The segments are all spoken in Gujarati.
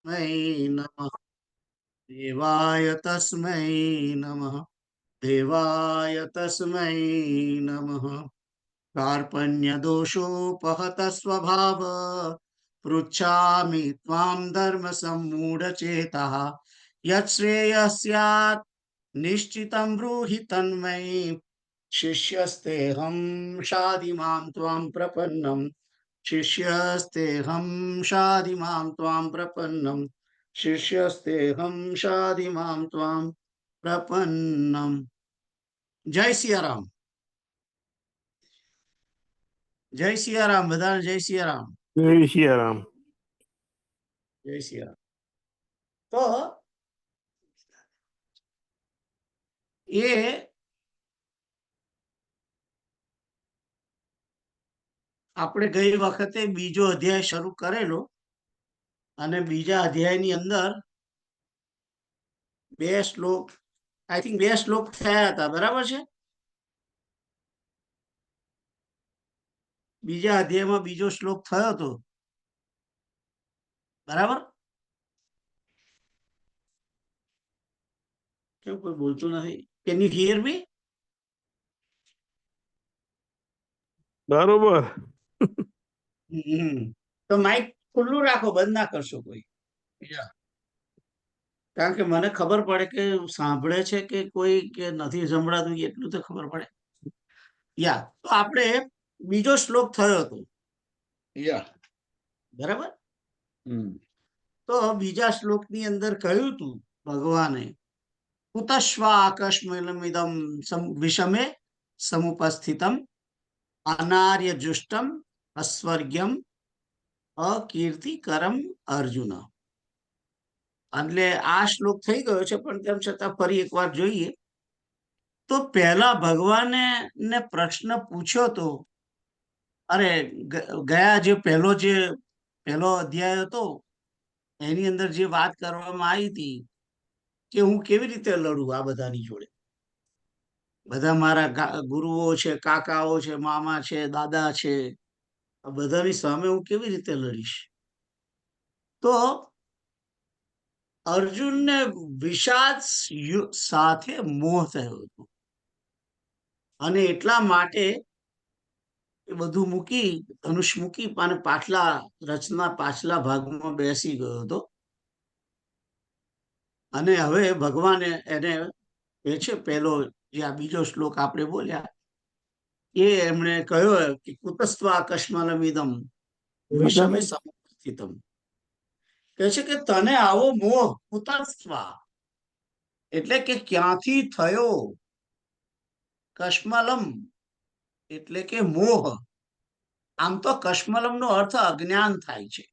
नमः देवाय तस्मै नमः देवाय तस्मै नमः कार्पण्यदोषोपहत स्वभाव पृच्छामि त्वां धर्म सम्मूढचेतः यच्छ्रेयस्यात् निश्चितं ब्रूहि तन्मयि शिष्यस्तेऽहं शाधिमां त्वां प्रपन्नम् शिष्यस्तेऽहं शाधिमां त्वां प्रपन्नम् शिष्यस्तेऽहं शाधिमां त्वां प्रपन्नम्। जय सियाराम। जय सियाराम। बधाने जय सियाराम। जय सियाराम। जय सियाराम। तो ये આપણે ગઈ વખતે બીજો અધ્યાય શરૂ કરેલો અને બીજા અધ્યાયની અંદર બે શ્લોક આઈ થિંક બે શ્લોક થયા હતા, બરાબર છે? બીજા અધ્યાયમાં બીજો શ્લોક થયો હતો, બરાબર? કેમ કોઈ બોલતું નથી? કેન યુ હિયર મી? બરોબર. તો માઇક ખુલ્લું રાખો, બંધ ના કરશો કોઈ. કારણ કે મને ખબર પડે કે સાંભળે છે કે કોઈ કે નથી સંભળાતું, એટલું તો ખબર પડે. તો આપણે બીજો શ્લોક થયો હતો, બરાબર? તો બીજા શ્લોકની અંદર કહ્યું હતું ભગવાને, કુતશ્વા આકસ્મિદમ વિષમે સમુપસ્થિતમ અનાર્ય જુષ્ટમ અસ્વર્ગ્યમ અકીર્તિકરમ અર્જુન. એટલે આ શ્લોક થઈ ગયો છે, પણ તેમ છતાં ફરી એકવાર જોઈએ તો પહેલા ભગવાને ને પ્રશ્ન પૂછ્યો તો, અરે ગયા જે પહેલો અધ્યાય હતો એની અંદર જે વાત કરવામાં આવી હતી કે હું કેવી રીતે લડું આ બધાની જોડે, બધા મારા ગુરુઓ છે, કાકાઓ છે, મામા છે, દાદા છે, આ બધાની સામે હું કેવી રીતે લડીશ? તો અર્જુનને વિષાદ સાથે મોહ થયો હતો અને એટલા માટે એ બધું મૂકી, ધનુષ મૂકી અને પાછલા ભાગમાં બેસી ગયો હતો. અને હવે ભગવાને એને એ છે પેલો જે આ બીજો શ્લોક આપણે બોલ્યા એ એમણે કહ્યો કે કુતસ્ત્વા અકસ્માલમિદમ વિષમે સમસ્થિતમ, કહે છે કે તને આવો મોહ, કુતસ્ત્વા એટલે કે ક્યાંથી થયો, કશ્મલમ એટલે કે મોહ. આમ તો કશ્મલમ નો અર્થ અજ્ઞાન થાય છે,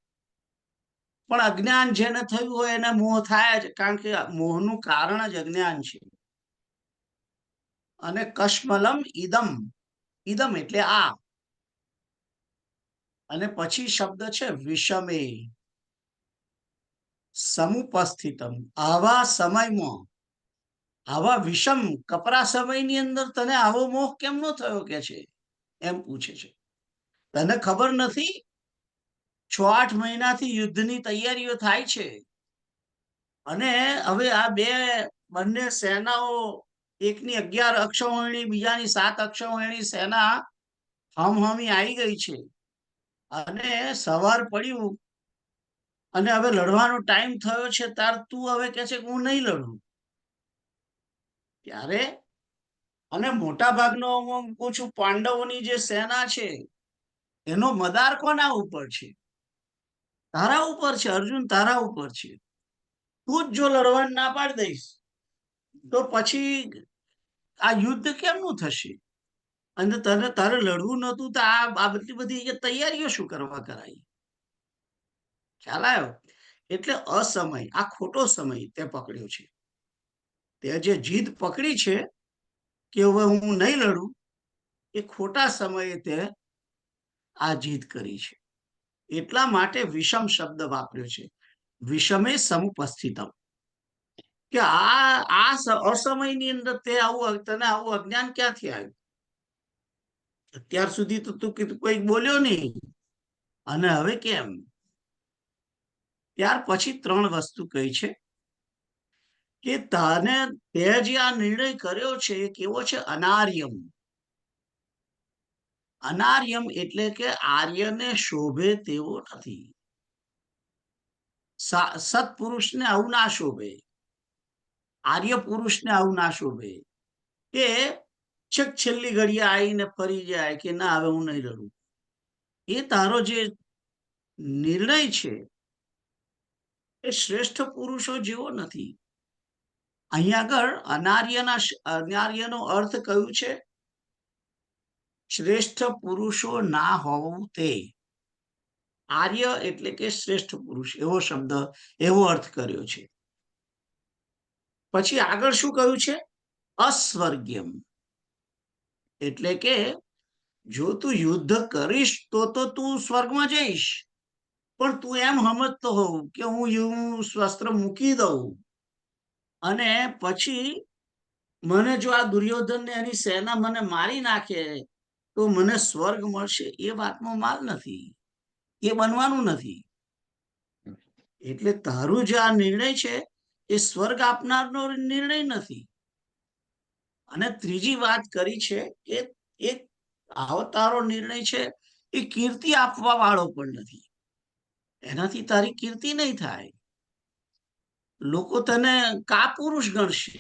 પણ અજ્ઞાન જેને થયું હોય એને મોહ થાય જ, કારણ કે મોહનું કારણ જ અજ્ઞાન છે. અને કશ્મલમ ઇદમ, ઇદમ એટલે આ, અને પછી શબ્દ છે વિષમે, સમુપસ્થિતમ, આવા સમયમાં, આવા વિષમ કપરા સમયની અંદર તને આવો મોહ કેમ નો થયો કે છે, એમ પૂછે છે. તને ખબર નથી 6-8 મહિનાથી યુદ્ધની તૈયારીઓ થાય છે અને હવે આ બંને સેનાઓ, એકની 11 અક્ષૌહિણી, બીજાની 7 અક્ષૌહિણી સેના હમહમી આવી ગઈ છે અને સવાર પડ્યું અને હવે લડવાનો ટાઈમ થયો છે, તાર તું હવે કે છે કે હું નહીં લડું. ત્યારે અને મોટા ભાગનો હું પૂછું, પાંડવોની જે સેના છે એનો મદાર કોના ઉપર છે? તારા ઉપર છે અર્જુન, તારા ઉપર છે. તું જ જો લડવાનું ના પાડી દઈશ તો પછી આ યુદ્ધ કેમનું થશે? અને તારે લડવું નતું તો આ બધી તૈયારીઓ શું કરવા કરાઈ? ખ્યાલ આવ્યો? એટલે અસમય, આ ખોટો સમય તે પકડ્યો છે. તે જે જીદ પકડી છે કે હવે હું નહીં લડું, એ ખોટા સમયે તે આ જીદ કરી છે. એટલા માટે વિષમ શબ્દ વાપર્યો છે, વિષમે સમુપસ્થિતમ, કે આ અસમયની અંદર તને આવું અજ્ઞાન ક્યાંથી આવ્યું? અત્યાર સુધી તો તું કોઈ બોલ્યો નહીં, અને હવે કેમ? ત્યાર પછી 3 વસ્તુ કહી છે કે તને તે જે આ નિર્ણય કર્યો છે એ કેવો છે? અનાર્યમ. અનાર્યમ એટલે કે આર્યને શોભે તેવો નથી. સત્પુરુષને આવું ના શોભે, આર્ય પુરુષને આવું ના શોભે કે છેક છેલ્લી ઘડીએ આવીને ફરી જાય કે ના હવે હું નહીં લડું. એ તારો જે નિર્ણય છે એ શ્રેષ્ઠ પુરુષો જેવો નથી. અહીંયા આગળ અનાર્યનો અર્થ કયું છે? શ્રેષ્ઠ પુરુષો ના હોવું તે. આર્ય એટલે કે શ્રેષ્ઠ પુરુષ, એવો શબ્દ, એવો અર્થ કર્યો છે. પછી આગળ શું કહ્યું છે? અસ્વર્ગ્યમ. એટલે કે જો તું યુદ્ધ કરીશ તો તું સ્વર્ગમાં જઈશ, પણ તું એમ સમજતો હોવ કે હું શસ્ત્ર મૂકી દઉં અને પછી મને જો આ દુર્યોધન ને એની સેના મને મારી નાખે તો મને સ્વર્ગ મળશે, એ વાતમાં માલ નથી, એ બનવાનું નથી. એટલે તારું જે આ નિર્ણય છે એ સ્વર્ગ આપનારનો નિર્ણય નથી. અને ત્રીજી વાત કરી છે કે એક આવો તારો નિર્ણય છે એ કીર્તિ આપવા વાળો પણ નથી. એનાથી તારી કીર્તિ નહીં થાય, લોકો તને કાપુરુષ ગણશે.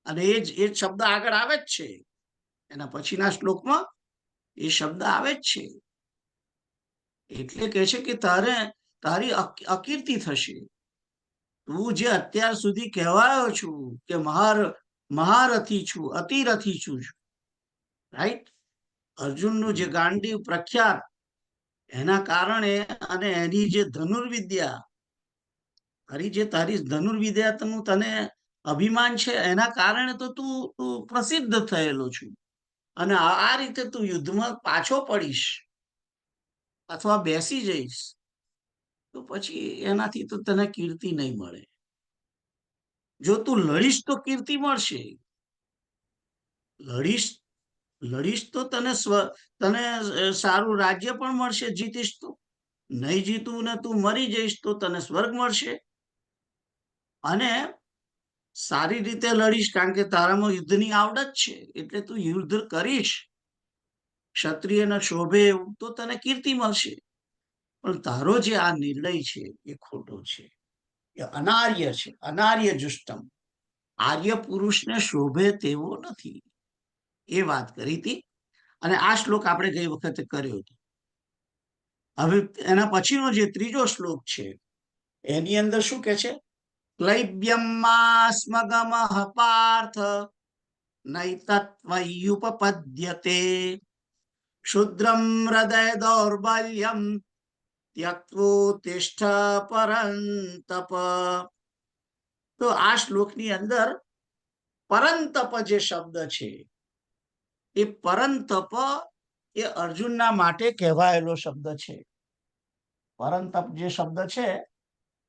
અને એ શબ્દ આગળ આવે જ છે, એના પછીના શ્લોકમાં એ શબ્દ આવે જ છે. એટલે કે છે કે તારી અકીર્તિ થશે. તું જે અત્યાર સુધી કહેવાયો છું કે મહારથી છું, અતિરથી છું, રાઈટ? અર્જુનનું જે ગાંડીવ પ્રખ્યાત, એના કારણે અને એની જે ધનુર્વિદ્યા, તારી ધનુર્વિદ્યાનું તને અભિમાન છે, એના કારણે તો તું પ્રસિદ્ધ થયેલો છું. અને આ રીતે તું યુદ્ધમાં પાછો પડીશ અથવા બેસી જઈશ તો પછી એનાથી તો તને કીર્તિ નહીં મળે. જો તું લડીશ તો કીર્તિ મળશે, લડીશ તો તને સારું રાજ્ય પણ મળશે. જીતીશ તો, નહીં જીતું ને તું મરી જઈશ તો તને સ્વર્ગ મળશે. અને સારી રીતે લડીશ કારણ કે તારામાં યુદ્ધની આવડત છે, એટલે તું યુદ્ધ કરીશ, ક્ષત્રિયને શોભે એવું તો તને કીર્તિ મળશે. પણ તારો જે આ નિર્ણય છે એ ખોટો છે, એ અનાર્ય છે, અનાર્ય જુષ્ટમ. આર્ય પુરુષને શોભે તેવો નથી, એ વાત કરી હતી. અને આ શ્લોક આપણે ગઈ વખતે કર્યો હતો. હવે એના પછીનો જે ત્રીજો શ્લોક છે એની અંદર શું કે છે? ક્લૈબ્યમ સ્મગમઃ પાર્થ નૈતત્વયુપપદ્યતે ક્ષુદ્રમ હૃદય દૌર્બલ્યમ ત્યક્તોતિષ્ઠ પરંતપ. તો આ શ્લોકની અંદર પરંતપ જે શબ્દ છે એ પરંતપ એ અર્જુનના માટે કહેવાયેલો શબ્દ છે. પરંતપ જે શબ્દ છે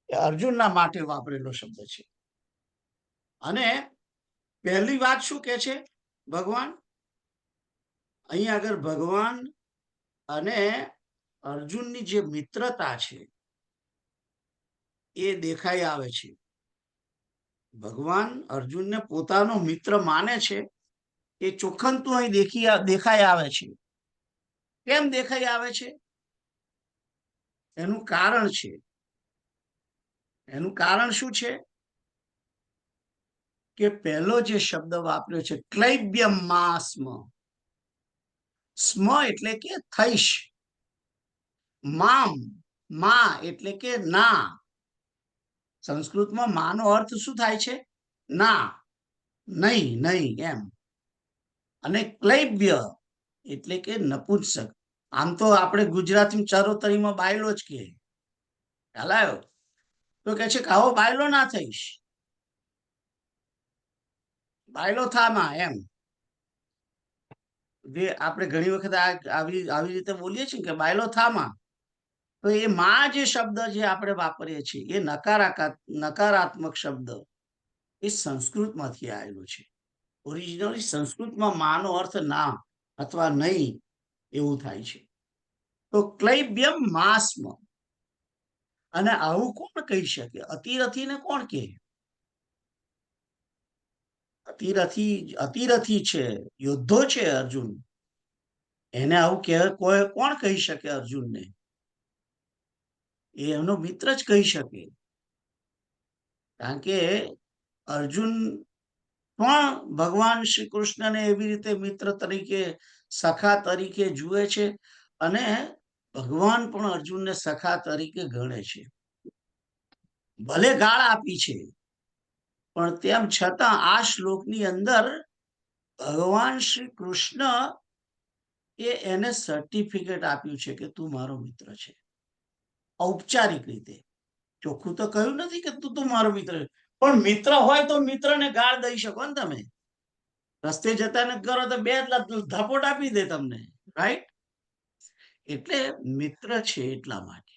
એ અર્જુનના માટે વાપરેલો શબ્દ છે. અને પહેલી વાત શું કે છે ભગવાન? અહીં આગળ ભગવાન અને અર્જુનની જે મિત્રતા છે એ દેખાઈ આવે છે. ભગવાન અર્જુનને પોતાનો મિત્ર માને છે એ ચોખ્ખંતું અહીં દેખાઈ આવે છે. કેમ દેખાઈ આવે છે? એનું કારણ છે. એનું કારણ શું છે? કે પહેલો જે શબ્દ વાપર્યો છે ક્લૈબ્યમ સ્મ. સ્મ એટલે કે થઈશ, મા એટલે કે ના. સંસ્કૃતમાં માનો અર્થ શું થાય છે? ના, નહીં, એમ. અને ક્લૈબ્ય એટલે કે નપુંસક. આમ તો આપણે ગુજરાતી ચરોતરીમાં બાયલો જ કે ખ્યાલ આવ્યો. તો કે છે કે આવો બાયલો ના થઈશ, બાયલો થામાં એમ. જે આપણે ઘણી વખત આવી રીતે બોલીએ છીએ કે બાયલો થામાં. તો એ માં જે શબ્દ જે આપણે વાપરીએ છીએ એ નકારાત્મક શબ્દ એ સંસ્કૃતમાંથી આવેલો છે. ઓરિજિનલી સંસ્કૃતમાં માનો અર્થ ના અથવા નહીં એવું થાય છે. તો ક્લૈબ્યમ સ્મ. અને આવું કોણ કહી શકે? અતિરથીને કોણ કહે? અતિરથી છે, યોદ્ધો છે અર્જુન. એને આવું કોઈ કોણ કહી શકે અર્જુનને? એ એમનો મિત્ર જ કહી શકે. કારણ કે અર્જુન પણ ભગવાન શ્રી કૃષ્ણને એવી રીતે મિત્ર તરીકે, સખા તરીકે જુએ છે, અને ભગવાન પણ અર્જુનને સખા તરીકે ગણે છે. ભલે ગાળ આપી છે, પણ તેમ છતાં આ શ્લોકની અંદર ભગવાન શ્રી કૃષ્ણ એને સર્ટિફિકેટ આપ્યું છે કે તું મારો મિત્ર છે. ઔપચારિક રીતે ચોખ્ખું તો કહ્યું નથી કે તું મારો મિત્ર છે, પણ મિત્ર હોય તો મિત્રને ગાળ દઈ શકો ને તમે. રસ્તે જતા ને કરો તો બે ધપોટ આપી દે તમને, રાઈટ? એટલે મિત્ર છે એટલા માટે.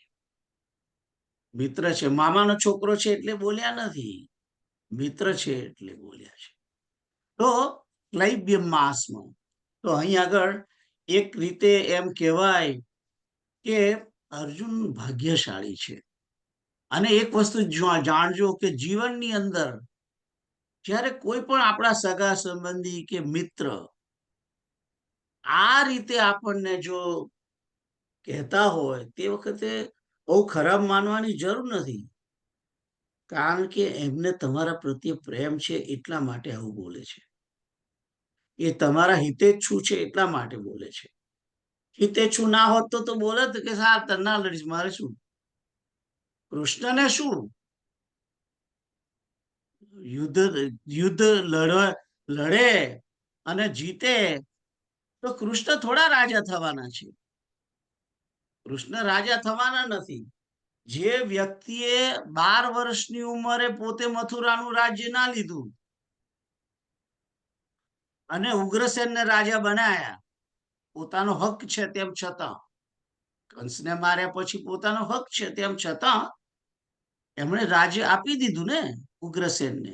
મિત્ર છે, મામાનો છોકરો છે એટલે બોલ્યા નથી, મિત્ર છે એટલે બોલ્યા છે. તો ક્લૈબ્ય માસમાં તો અહીં આગળ એક રીતે એમ કહેવાય કે અર્જુન ભાગ્યશાળી છે. અને એક વસ્તુ જાણજો કે જીવનની અંદર જ્યારે કોઈ પણ આપણા સગા સંબંધી કે મિત્ર આ રીતે આપણને જો કહેતા હોય, તે વખતે બહુ ખરાબ માનવાની જરૂર નથી. કારણ કે એમને તમારા પ્રત્યે પ્રેમ છે એટલા માટે આવું બોલે છે. એ તમારા હિતેચ્છુ છે એટલા માટે બોલે છે. હિતેચ્છુ ના હોત તો બોલત કે સાર ના લડીશ, મારે શું? કૃષ્ણને શું? યુદ્ધ લડે અને જીતે તો કૃષ્ણ થોડા રાજા થવાના છે. કૃષ્ણ રાજા થવાના નથી. જે વ્યક્તિએ 12 વર્ષની ઉંમરે પોતે મથુરાનું રાજ્ય ના લીધું અને ઉગ્રસેનને રાજા બનાયા, પોતાનો હક છે તેમ છતાં, કંસને માર્યા પછી પોતાનો હક છે તેમ છતાં એમણે રાજ્ય આપી દીધું ને ઉગ્રસેનને.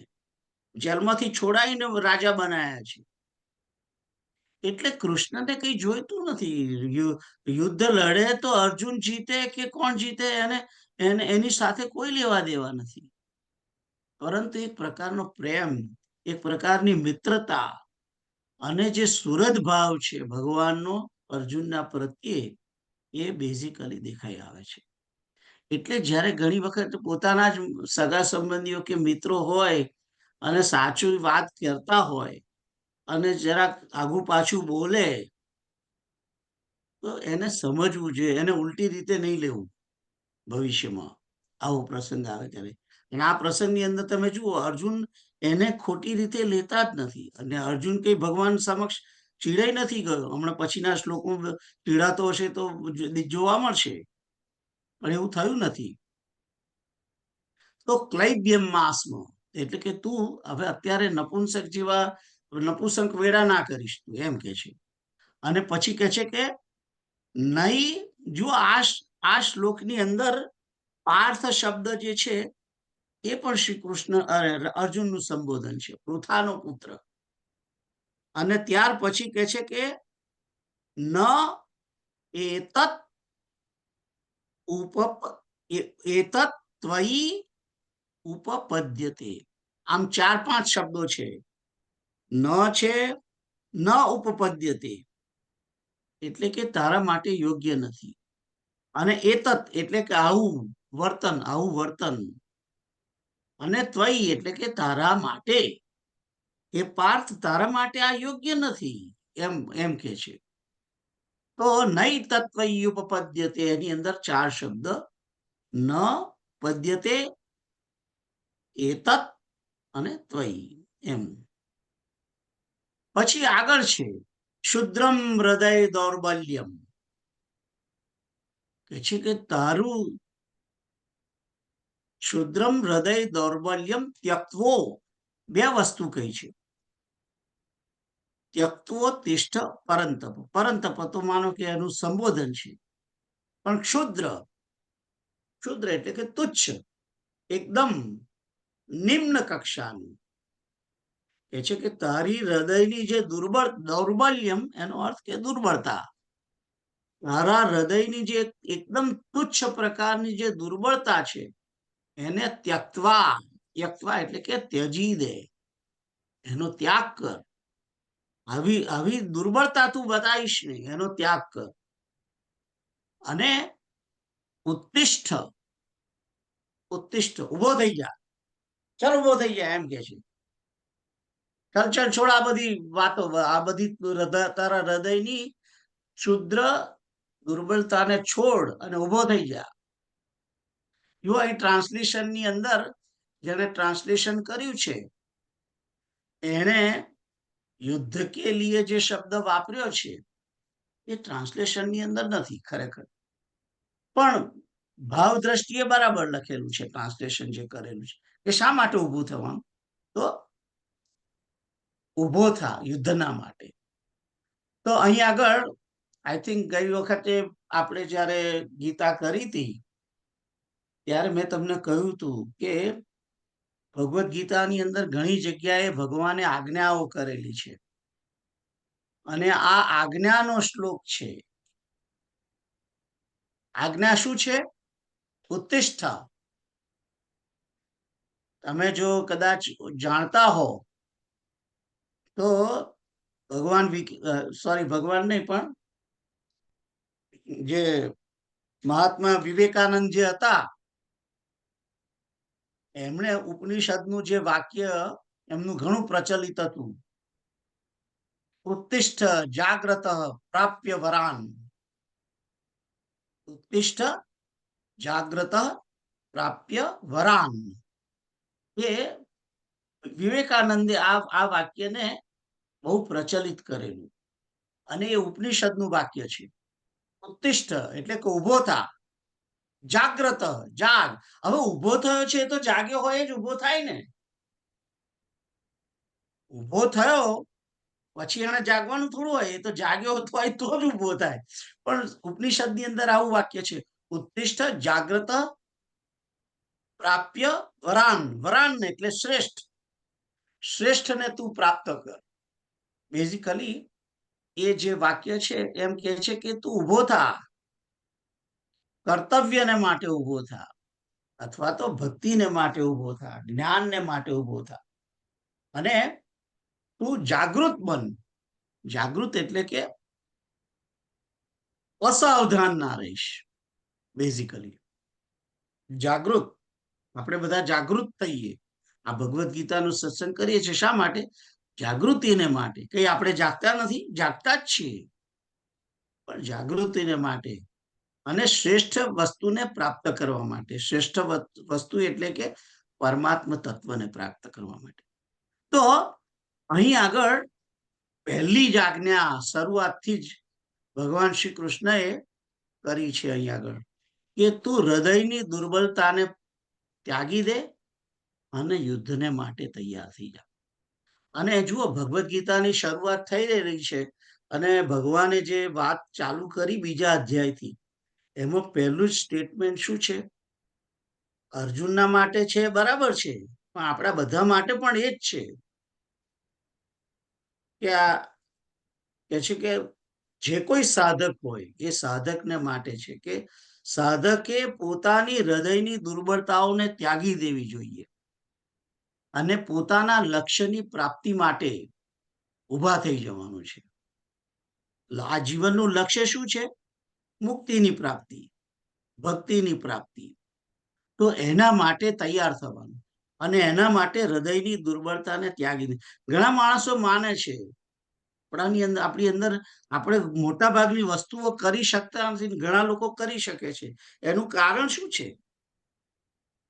જેલમાંથી છોડાઈને રાજા બનાયા છે. એટલે કૃષ્ણને કઈ જોઈતું નથી. યુદ્ધ લડે તો અર્જુન જીતે કે કોણ જીતે એની સાથે કોઈ લેવા દેવા નથી. પરંતુ એક પ્રકારનો પ્રેમ, એક પ્રકારની મિત્રતા અને જે સુહૃદ ભાવ છે ભગવાનનો અર્જુનના પ્રત્યે, એ બેઝિકલી દેખાઈ આવે છે. એટલે જ્યારે ઘણી વખત પોતાના જ સગા સંબંધીઓ કે મિત્રો હોય અને સાચું વાત કરતા હોય અને જરાક આગુ પાછું બોલે, તો એને સમજવું જોઈએ, એને ઉલટી રીતે નહીં લેવું ભવિષ્યમાં આવો પ્રસંગ આવે ત્યારે. અને આ પ્રસંગની અંદર તમે જુઓ, અર્જુન એને ખોટી રીતે લેતા જ નથી. અને અર્જુન કઈ ભગવાન સમક્ષ ચીડાઈ નથી ગયો. હમણાં પછીના શ્લોકમાં ચીડાતો હશે તો જોવા મળશે, પણ એવું થયું નથી. તો ક્લૈબ્યમ માસમાં એટલે કે તું હવે અત્યારે નપુંસક જેવા નપુંસક વેડા ના કરીશ તું, એમ કે છે. અને પછી કે છે કે નહીં, જો આ શ્લોકની અંદર પાર્થ શબ્દ જે છે એ પણ શ્રી કૃષ્ણ અર્જુનનું સંબોધન છે, પૃથાનો પુત્ર. અને ત્યાર પછી કે છે કે ન એતત એતત ત્વયી ઉપપદ્યતે. આમ 4-5 શબ્દો છે. ન છે, ન ઉપપદ્યતે એટલે કે તારા માટે યોગ્ય નથી. અને એતત એટલે કે આવું વર્તન. અને ત્વયી એટલે કે તારા માટે, એ પાર્થ તારા માટે આ યોગ્ય નથી, એમ કે છે. તો નહી તત્વયી ઉપપદ્યતે એની અંદર 4 શબ્દ, ન, પદ્યતે, એતત અને ત્વયી, એમ. પછી આગળ છે ક્ષુદ્રમ હૃદય દૌર્બલ્યમ, કે છે કે તારું ક્ષુદ્રમ હૃદય દૌર્બલ્યમ ત્યક્વો, 2 વસ્તુ કહી છે. ત્યક્વો તિષ્ઠ પરંતપ. પરંતપ તો માનો કે એનું સંબોધન છે. પણ ક્ષુદ્ર એટલે કે તુચ્છ, એકદમ નિમ્ન કક્ષાનું. કે છે કે તારી હૃદયની જે દૌર્બલ્યમ એનો અર્થ કે દુર્બળતા. તારા હૃદયની જે એકદમ તુચ્છ પ્રકારની જે દુર્બળતા છે એને ત્યક્તવા, ત્યક્તવા એટલે કે ત્યજી દે, એનો ત્યાગ કર. આવી આવી દુર્બળતા તું બતાવીશ નહીં, એનો ત્યાગ કર. અને ઉત્તિષ્ઠ, ઉત્તિષ્ઠ ઉભો થઈ જા, ચાલ ઉભો થઈ જા એમ કે છે. ચાલ ચાલ છોડ આ બધી વાતો, આ બધી તારા હૃદયની ક્ષુદ્ર દુર્બળતાને છોડ અને ઉભો થઈ જા. જો અહીં ટ્રાન્સલેશનની અંદર જેને ટ્રાન્સલેશન કર્યું છે એને યુદ્ધ કે લીએ જે શબ્દ વાપર્યો છે એ ટ્રાન્સલેશનની અંદર નથી ખરેખર, પણ ભાવ દ્રષ્ટિએ બરાબર લખેલું છે ટ્રાન્સલેશન જે કરેલું છે. કે શા માટે ઊભું થવાનું? તો ઊભો થા યુદ્ધના માટે. તો અહીં આગળ આઈ થિંક ગઈ વખતે આપણે જ્યારે ગીતા કરી હતી ત્યારે મેં તમને કહ્યું હતું કે ભગવદ્ ગીતાની અંદર ઘણી જગ્યાએ ભગવાને આજ્ઞાઓ કરેલી છે અને આ આજ્ઞાનો શ્લોક છે. આજ્ઞા શું છે? ઉત્તિષ્ઠ. તમે જો કદાચ જાણતા હો તો ભગવાન ભગવાન નહીં પણ જે મહાત્મા વિવેકાનંદ જે હતા એમણે ઉપનિષદનું જે વાક્ય એમનું ઘણું પ્રચલિત હતું, ઉત્તિષ્ઠ જાગ્રત પ્રાપ્ય વરાન. ઉત્તિષ્ઠ જાગ્રત પ્રાપ્ય વરાન. એ વિવેકાનંદે આ વાક્યને બહુ પ્રચલિત કરેલું અને એ ઉપનિષદનું વાક્ય છે. ઉત્તિષ્ઠ એટલે કે ઉભો થા, જાગ્રત જાગ. હવે ઉભો થયો છે તો જાગ્યો હોય જ ઉભો થાય ને. ઉભો થયો પછી એને જાગવાનું થોડું હોય, એ તો જાગ્યો હોય તો જ ઉભો થાય. પણ ઉપનિષદ ની અંદર આવું વાક્ય છે, ઉત્તિષ્ઠ જાગ્રત પ્રાપ્ય વરાન. વરાન એટલે શ્રેષ્ઠ, શ્રેષ્ઠને તું પ્રાપ્ત કર. બેઝિકલી એ જે વાક્ય છે એમ કે છે કે તું ઉભો થા, કર્તવ્યને માટે ઉભો થા, અથવા તો ભક્તિને માટે ઉભો થા, જ્ઞાનને માટે ઉભો થા, અને તું જાગૃત બન. જાગૃત એટલે કે અસાવધાન ના રહીશ. બેઝિકલી જાગૃત, આપણે બધા જાગૃત થઈએ. આ ભગવદ્ ગીતાનું સત્સંગ કરીએ છીએ શા માટે? જાગૃતિને માટે. કઈ આપણે જાગતા નથી, જાગતા જ છીએ, પણ જાગૃતિને માટે અને શ્રેષ્ઠ વસ્તુને પ્રાપ્ત કરવા માટે. શ્રેષ્ઠ વસ્તુ એટલે કે પરમાત્મા તત્વને પ્રાપ્ત કરવા માટે. તો અહીં આગળ પહેલી જ આજ્ઞા શરૂઆતથી જ ભગવાન શ્રી કૃષ્ણએ કરી છે અહીં આગળ, કે તું હૃદયની દુર્બળતાને ત્યાગી દે અને યુદ્ધને માટે તૈયાર થઈ જા. અને જુઓ ભગવદ્ ગીતાની શરૂઆત થઈ રહી છે અને ભગવાને જે વાત ચાલુ કરી બીજા અધ્યાયથી, એમાં પહેલું જ સ્ટેટમેન્ટ શું છે? અર્જુનના માટે છે, બરાબર છે, પણ આપણા બધા માટે પણ એ જ છે કે આ કે છે કે જે કોઈ સાધક હોય એ સાધકને માટે છે કે સાધકે પોતાની હૃદયની દુર્બળતાઓને ત્યાગી દેવી જોઈએ અને પોતાના લક્ષ્યની પ્રાપ્તિ માટે ઊભા થઈ જવાનું છે. આ જીવનનું લક્ષ્ય શું છે? મુક્તિની પ્રાપ્તિ, ભક્તિની પ્રાપ્તિ. તો એના માટે તૈયાર થવાનું અને એના માટે હૃદયની દુર્બળતાને ત્યાગી દે. ઘણા માણસો માને છે આપણી અંદર આપણે મોટા ભાગની વસ્તુઓ કરી શકતા નથી, ઘણા લોકો કરી શકે છે. એનું કારણ શું છે?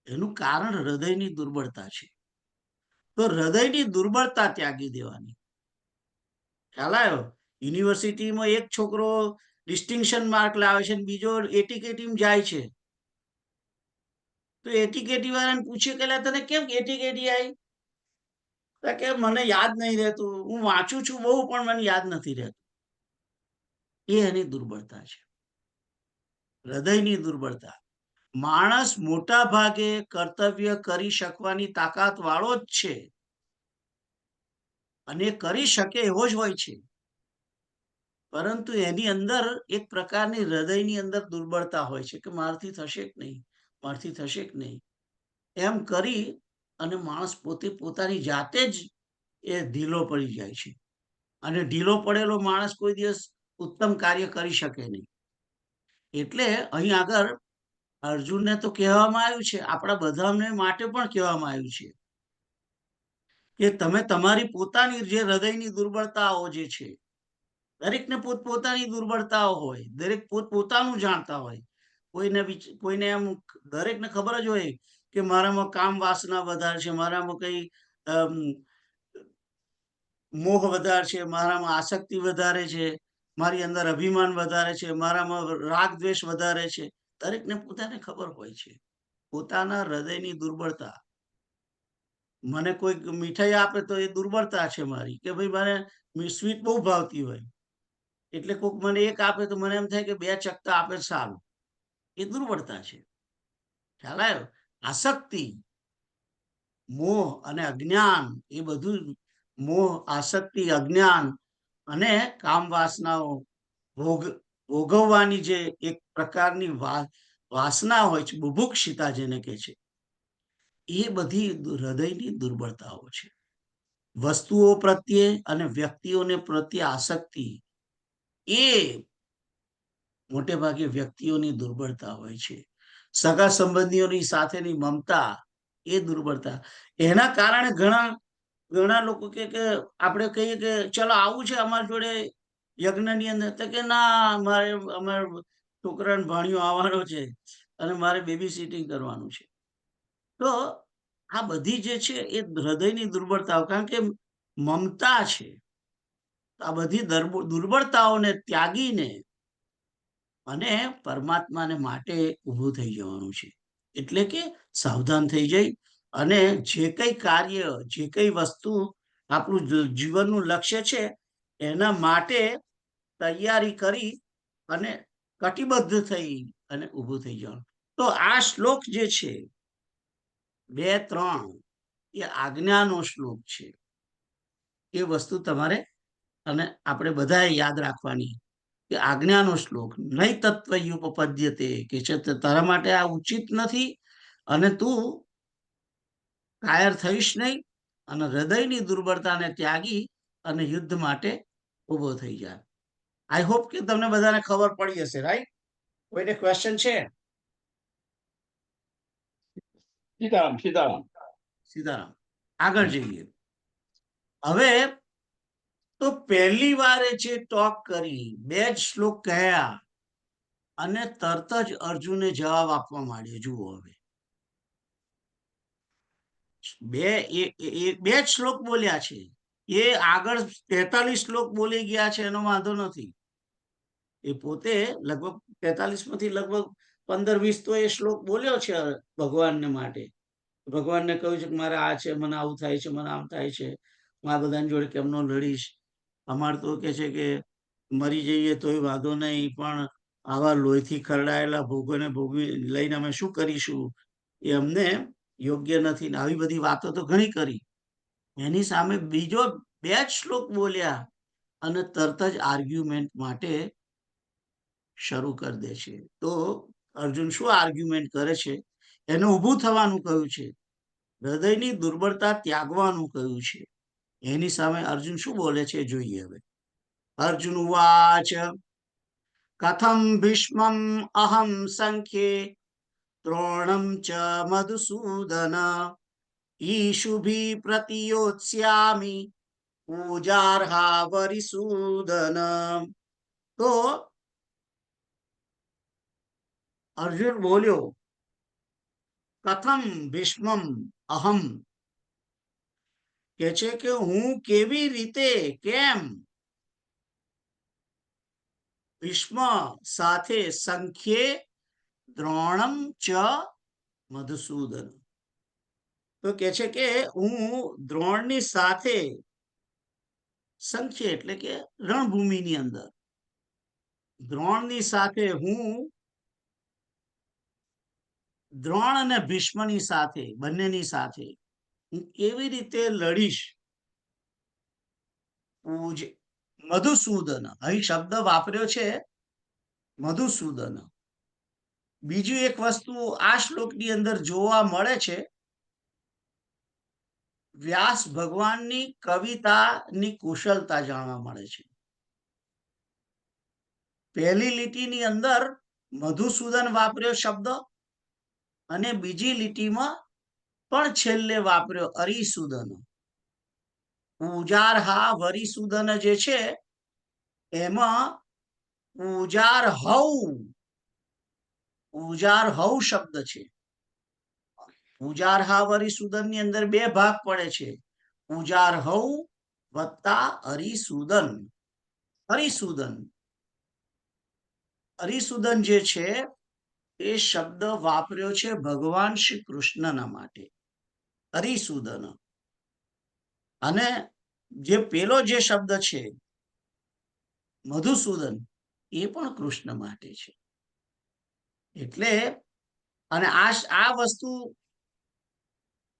એનું કારણ હૃદયની દુર્બળતા છે. તો હૃદયની દુર્બળતા ત્યાગી દેવાની. ખ્યાલ આવ્યો? યુનિવર્સિટીમાં એક છોકરો ડિસ્ટિંક્શન માર્ક લાવે છે અને બીજો એટીકેટીમાં જાય છે, તો એટીકેટી વાળાને પૂછ્યું કે તને કેમ એટીકેટી આવી? કે મને યાદ નહીં રહેતું, હું વાંચું છું બહુ પણ મને યાદ નથી રહેતું. એ એની દુર્બળતા છે, હૃદયની દુર્બળતા. માણસ મોટા ભાગે કર્તવ્ય કરી શકવાની તાકાત વાળો જ છે અને કરી શકે એવો જ હોય છે, પરંતુ એની અંદર એક પ્રકારની હૃદયની અંદર દુર્બળતા હોય છે કે મારાથી થશે કે નહીં, મારાથી થશે કે નહીં, એમ કરી અને માણસ પોતે પોતાની જાતે જ એ ઢીલો પડી જાય છે. અને ઢીલો પડેલો માણસ કોઈ દિવસ ઉત્તમ કાર્ય કરી શકે નહીં. એટલે અહીં આગળ અર્જુનને તો કહેવામાં આવ્યું છે, આપણા બધાને માટે પણ કહેવામાં આવ્યું છે કે તમે તમારી પોતાની જે હૃદયની દુર્બળતાઓ જે છે, દરેકને પોતપોતાની દુર્બળતાઓ હોય, દરેક પોતપોતાનું જાણતા હોય. કોઈને એમ દરેકને ખબર જ હોય કે મારામાં કામ વાસના વધારે છે, મારામાં કઈ મોહ વધારે છે, મારામાં આસક્તિ વધારે છે, મારી અંદર અભિમાન વધારે છે, મારામાં રાગ દ્વેષ વધારે છે. દરેકને પોતાને ખબર હોય છે પોતાના હૃદયની દુર્બળતા. મને કોઈ મીઠાઈ આપે તો એ દુર્બળતા છે મારી, કે ભાઈ મને સ્વીટ બહુ ભાવતી હોય, એટલે કોક મને એક આપે તો મને એમ થાય કે બે ચકતા આપે સારું, એ દુર્બળતા છે. ખ્યાલ આવ્યો? આસક્તિ, મોહ અને અજ્ઞાન, એ બધું મોહ, આસક્તિ, અજ્ઞાન અને કામ વાસનાઓ ભોગવવાની જે એક પ્રકારની વાસના હોય છે, બુભુક્ષિતા જેને કહે છે, એ બધી હૃદયની દુર્બળતાઓ છે. વસ્તુઓ પ્રત્યે અને વ્યક્તિઓને પ્રત્યે આસક્તિ, એ મોટે ભાગે વ્યક્તિઓની દુર્બળતા હોય છે. સગા સંબંધીઓની સાથેની મમતા, એ દુર્બળતા. એના કારણે ઘણા લોકો કે આપણે કહીએ કે ચલો આવું છે અમારી જોડે યજ્ઞની અંદર, તો કે ના, અમારે છોકરાને ભાણિયો આવવાનો છે અને મારે બેબી સિટિંગ કરવાનું છે. તો આ બધી જે છે એ હૃદયની દુર્બળતાઓ, કારણ કે મમતા છે. આ બધી દુર્બળતાઓને ત્યાગીને અને પરમાત્માને માટે ઊભું થઈ જવાનું છે. એટલે કે સાવધાન થઈ જઈ અને જે કઈ કાર્ય, જે કઈ વસ્તુ આપણું જીવનનું લક્ષ્ય છે, એના માટે તૈયારી કરી અને કટિબદ્ધ થઈ અને ઊભું થઈ જવાનું. તો આ શ્લોક જે છે 2-3, એ આજ્ઞાનો શ્લોક છે. એ વસ્તુ તમારે અને આપણે બધાએ યાદ રાખવાની કે આજ્ઞાનો શ્લોક, નહીં તત્વયુપપદ્યતે, કે છે તારા માટે આ ઉચિત નથી અને તું કાયર થઈશ નહીં, અને હૃદયની દુર્બળતાને ત્યાગી અને યુદ્ધ માટે ઉભો થઈ જાય. આઈ હોપ કે તમને બધાને ખબર પડી હશે, રાઈટ? કોઈને ક્વેશ્ચન છે? સીતારામ સીતારામ. સીતારામ. આગળ જઈએ. હવે તો પહેલી વારે જે ટોક કરી, 2 જ શ્લોક કહ્યા અને તરત જ અર્જુને જવાબ આપવા માંડ્યો. જુઓ, હવે બે જ શ્લોક બોલ્યા છે. એ આગળ 43 શ્લોક બોલી ગયા છે, એનો વાંધો નથી. એ પોતે લગભગ 43 માંથી લગભગ 15-20 તો એ શ્લોક બોલ્યો છે ભગવાનને માટે. ભગવાનને કહ્યું છે કે મારે આ છે, મને આવું થાય છે, મને આમ થાય છે, હું આ બધાની જોડે કેમનો લડીશ. અમાર તો કે છે કે મરી જઈએ તોય વાંધો નહીં, પણ આવા લોહીથી ખરડાયેલા ભોગોને ભોગવી લઈને અમે શું કરીશું, એ અમને યોગ્ય નથી. ને આવી બધી વાતો તો ઘણી કરી. એની સામે બીજો 2 જ શ્લોક બોલ્યા અને તરત જ આર્ગ્યુમેન્ટ માટે શરૂ કરી દે છે. તો અર્જુન શું આર્ગ્યુમેન્ટ કરે છે? એને ઊભું થવાનું કહ્યું છે, હૃદયની દુર્બળતા ત્યાગવાનું કહ્યું છે. એની સામે અર્જુન શું બોલે છે જોઈએ. હવે અર્જુન વાચ કથમ ભીષ્મમ અહમ સંખ્યે દ્રોણમ ચ મધુસૂદન ઈશુભી પ્રતિયોત્સ્યામિ પૂજાર્હા વરિસૂદન. તો અર્જુન બોલ્યો, કથમ ભીષ્મમ અહમ, કે છે કે હું કેવી રીતે, કેમ ભીષ્મ સાથે સંખ્યે દ્રોણમ ચ મધુસૂદન. તો કે છે કે હું દ્રોણની સાથે, સંખ્ય એટલે કે રણભૂમિની અંદર, દ્રોણની સાથે હું, દ્રોણ અને ભીષ્મની સાથે, બંનેની સાથે હું કેવી રીતે લડીશ. મધુસૂદન, અહીં શબ્દ વાપર્યો છે મધુસૂદન. બીજું એક વસ્તુ આ શ્લોકની અંદર જોવા મળે છે, વ્યાસ ભગવાનની કવિતાની કુશળતા જાણવા મળે છે. પહેલી લીટીની અંદર મધુસૂદન વાપર્યો શબ્દ અને બીજી લીટીમાં પણ છેલ્લે વાપર્યો અરિસૂદન. ઉજાર હા વરિસૂદન જે છે એમાં ઉજાર હવ શબ્દ છે. ઉજાર હા વરિસૂદન ની અંદર બે ભાગ પડે છે, ઉજાર હવ વત્તા અરિસૂદન. અરિસૂદન જે છે એ શબ્દ વાપર્યો છે ભગવાન શ્રી કૃષ્ણના માટે, અરિસૂદન. અને જે પેલો જે શબ્દ છે મધુસૂદન એ પણ કૃષ્ણ માટે છે. એટલે અને આ વસ્તુ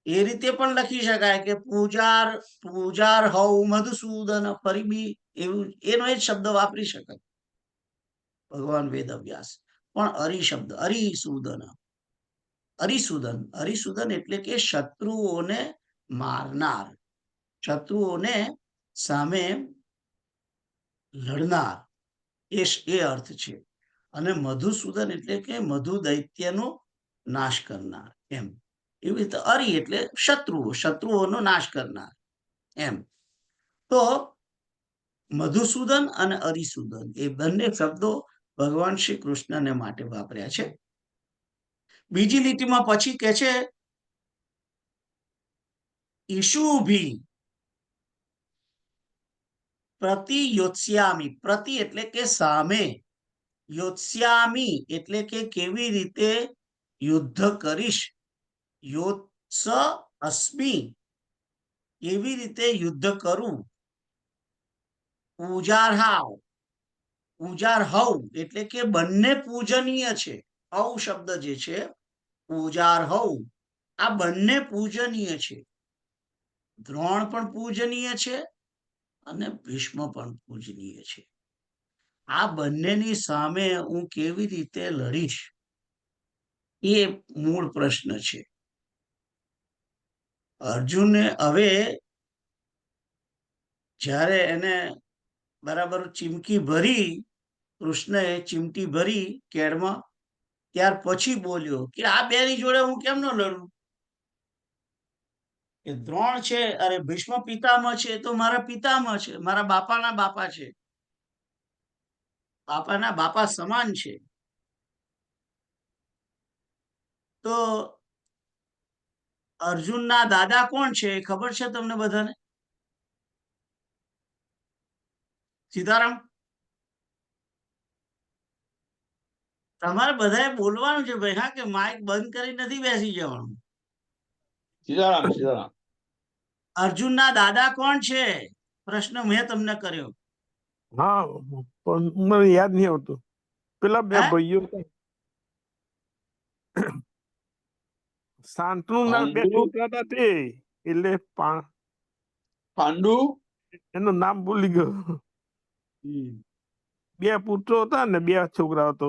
એ રીતે પણ લખી શકાય કે પૂજાર હવ મધુસૂદન, ફરી બી એવું એનો જ શબ્દ વાપરી શકાય ભગવાન વેદવ્યાસ. પણ શબ્દ અરિસૂદન એટલે કે શત્રુઓને મારનાર, શત્રુઓને સામે લડનાર, એ અર્થ છે. અને મધુસૂદન એટલે કે મધુ દૈત્યનો નાશ કરનાર, એમ. એવી રીતે એટલે શત્રુઓનો નાશ કરનાર, એમ. તો મધુસૂદન અને અરિસૂદન એ બંને શબ્દો ભગવાન શ્રી કૃષ્ણને માટે વાપર્યા છે. બીજી લીટીમાં પછી કે છે ઈશુભી પ્રતિ યોત્સ્યામી. પ્રતિ એટલે કે સામે, યોત્સ્યામી એટલે કે કેવી રીતે યુદ્ધ કરીશ, યોત્સ અસ્મિ કેવી રીતે યુદ્ધ કરું. ઉજાર હવ એટલે કે બંને પૂજનીય છે. હવ શબ્દ જે છે ઉજાર હવ, આ બંને પૂજનીય છે. દ્રોણ પણ પૂજનીય છે અને ભીષ્મ પણ પૂજનીય છે. આ બંનેની સામે હું કેવી રીતે લડીશ, એ મૂળ પ્રશ્ન છે. અર્જુને હવે જ્યારે એને બરાબર ચીમકી ભરી, કૃષ્ણએ ચીમટી ભરી કેડમાં, ત્યાર પછી બોલ્યો કે આ બેની જોડે હું કેમ ન લડું. એ દ્રોણ છે, અરે ભીષ્મ પિતામહ છે, તો મારા પિતામહ છે, મારા બાપાના બાપા છે, બાપાના બાપા સમાન છે. તો અર્જુનના દાદા કોણ છે ખબર છે તમને બધાને? સીતારામ, તમારે બધાએ બોલવાનું છે ભાઈ, હા, કે માઇક બંધ કરી નથી બેસી જવાનું. સીતારામ. અર્જુનના દાદા કોણ છે? પ્રશ્ન મેં તમને કર્યો. હા, પણ મને યાદ નહીં આવતું. પેલા બે હે? ભાઈઓ શાંતનુ ના બે પાંડુ છોકરા હતા તે, એટલે પાંડુ એનું નામ ભૂલી ગયો. બે પુત્રો હતા ને બે છોકરા હતો.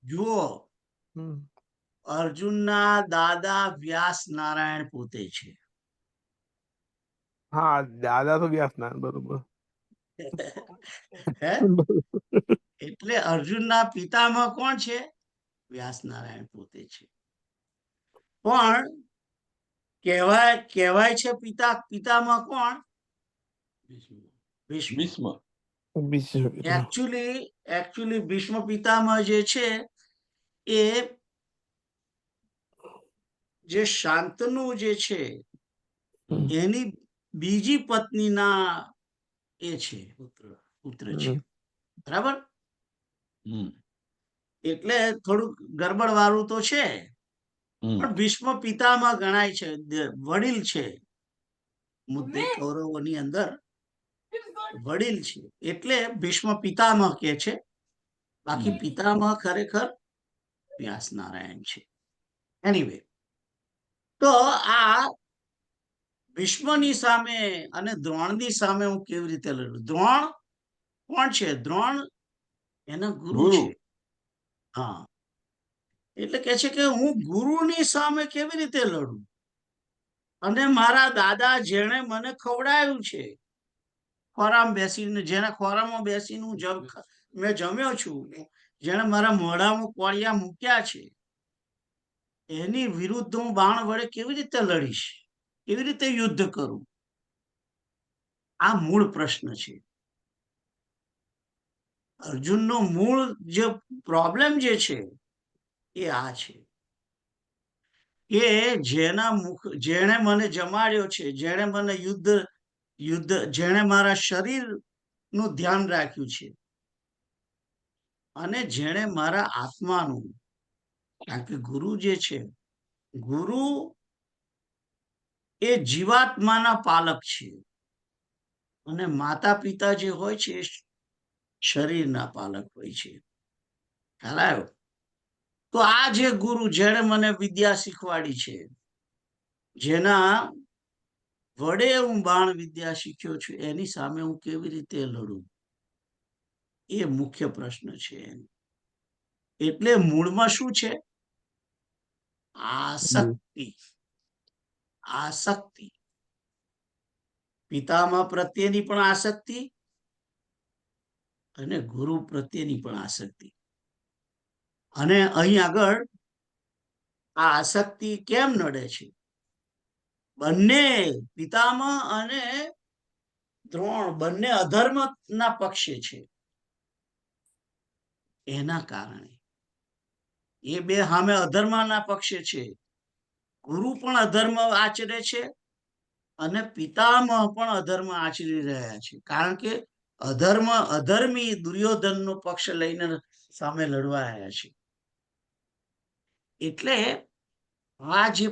જુઓ, અર્જુનના દાદા વ્યાસ નારાયણ પોતે છે. હા, દાદા તો વ્યાસ ના, બરોબર. હે? એટલે અર્જુનના પિતામહ કોણ છે? વ્યાસ નારાયણ પોતે છે. પણ કહેવાય છે પિતામહ કોણ? ભીષ્મ. એકચ્યુઅલી ભીષ્મ પિતામહ જે છે એ જે શાંતનુ જે છે એની બીજી પત્નીના એ છે પુત્ર છે, બરાબર. એટલે થોડુંક ગડબડ વાળું તો છે, પણ ભીષ્મ પિતામહ ગણાય છે, વડીલ છે. મુદ્દે કૌરવોની અંદર વડીલ છે, એટલે ભીષ્મ પિતામહ કે છે. બાકી પિતામહ ખરેખર વ્યાસ નારાયણ છે. એનીવે, તો આ ભીષ્મની સામે અને દ્રોણની સામે હું કેવી રીતે લડું? દ્રોણ કોણ છે? દ્રોણ એના ગુરુ ગુરુ. છે. હા, એટલે કે છે કે હું ગુરુની સામે કેવી રીતે લડું? અને મારા દાદા જેણે મને ખવડાવ્યું છે, ખોરામાં બેસીને, જેના ખોરામાં બેસીને મેં જમ્યો છું, જેણે મારા મોઢામાં કોળિયા મૂક્યા છે, એની વિરુદ્ધ હું બાણ વડે કેવી રીતે લડીશ? કેવી રીતે યુદ્ધ કરું? આ મૂળ પ્રશ્ન છે. અર્જુનનો મૂળ જે પ્રોબ્લેમ જે છે એ આ છે કે જેણે મને જમાડ્યો છે, જેણે મને જેણે મારા શરીરનું ધ્યાન રાખ્યું છે, અને જેણે મારા આત્માનું, કારણ કે ગુરુ જે છે, ગુરુ એ જીવાત્માના પાલક છે, અને માતા પિતા જે હોય છે એ શરીરના પાલક હોય છે. ખ્યાલ આવ્યો? તો આ જે ગુરુ, જેણે મને વિદ્યા શીખવાડી છે, જેના વડે હું બાણ વિદ્યા શીખ્યો છું, એની સામે હું કેવી રીતે લડું? એ મુખ્ય પ્રશ્ન છે. એટલે મૂળમાં શું છે? આસક્તિ. આસક્તિ. પિતામહ પ્રત્યેની પણ આસક્તિ અને ગુરુ પ્રત્યેની પણ આસક્તિ. અને અહીં આગળ આ આસક્તિ કેમ નડે છે? બંને પિતામહ અને દ્રોણ બંને અધર્મના પક્ષે છે. એના કારણે એ બે સામે અધર્મના પક્ષે છે. ગુરુ પણ અધર્મ આચરે છે અને પિતામહ પણ અધર્મ આચરી રહ્યા છે, કારણ કે અધર્મી દુર્યોધનનો પક્ષ લઈને સામે લડવા આવ્યા છે. એટલે આ જે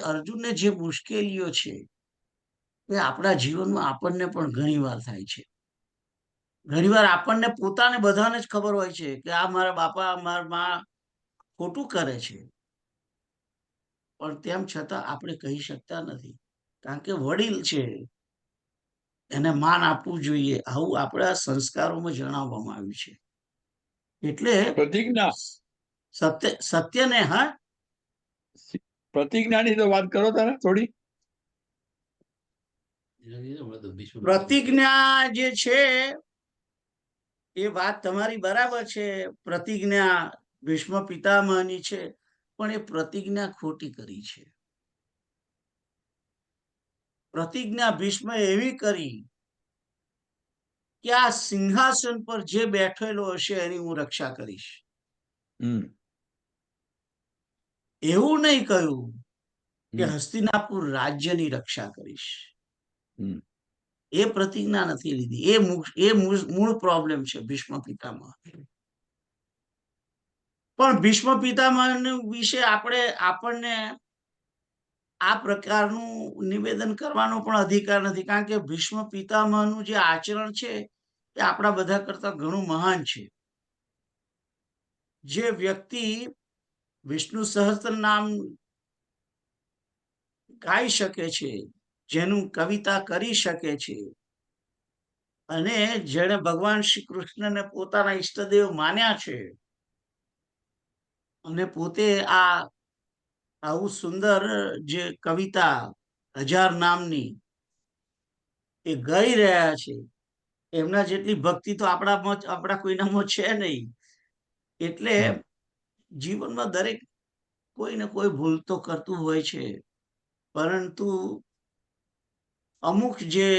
અર્જુનને જે મુશ્કેલીઓ છે એ આપણા જીવનમાં આપણને પણ ઘણીવાર થાય છે. ઘણીવાર આપણને પોતાને બધાને જ ખબર હોય છે કે આ મારા બાપા, મારા મા ખોટું કરે છે, પણ તેમ છતાં આપણે કહી શકતા નથી, કારણ કે વડીલ છે, એને માન આપવું જોઈએ, આવું આપણા સંસ્કારોમાં જણાવવામાં આવ્યું છે. એટલે પ્રતિજ્ઞા. સત્યને, હા, પ્રતિજ્ઞાની તો વાત કરો તારે થોડી. પ્રતિજ્ઞા જે છે એ વાત તમારી બરાબર છે. પ્રતિજ્ઞા ભીષ્મ પિતામહની છે, પણ એ પ્રતિજ્ઞા ખોટી કરી છે. પ્રતિજ્ઞા ભીષ્મ એવી કરી કે આ સિંહાસન પર જે બેઠેલો હશે એની હું રક્ષા કરીશ. એવું નહીં કહ્યું કે હસ્તિનાપુર રાજ્યની રક્ષા કરીશ. એ પ્રતિજ્ઞા નથી લીધી. એ મૂળ પ્રોબ્લેમ છે ભીષ્મ પિતામહ. પણ ભીષ્મ પિતામહ વિશે આપણને આ પ્રકારનું નિવેદન કરવાનો પણ અધિકાર નથી, કારણ કે ભીષ્મ પિતામહનું જે આચરણ છે એ આપણા બધા કરતા ઘણું મહાન છે. જે વ્યક્તિ વિષ્ણુ સહસ્ત્ર નામ ગાઈ શકે છે, જેનું કવિતા કરી શકે છે, અને જેણે ભગવાન શ્રી કૃષ્ણને પોતાના ઈષ્ટદેવ માન્યા છે, અને પોતે આવું સુંદર જે કવિતા 1000 નામની એ ગાઈ રહ્યા છે, એમના જેટલી ભક્તિ તો આપણા કોઈનામાં છે નહીં. એટલે જીવનમાં દરેક કોઈ ને કોઈ ભૂલ તો કરતું હોય છે, પરંતુ અમુક જે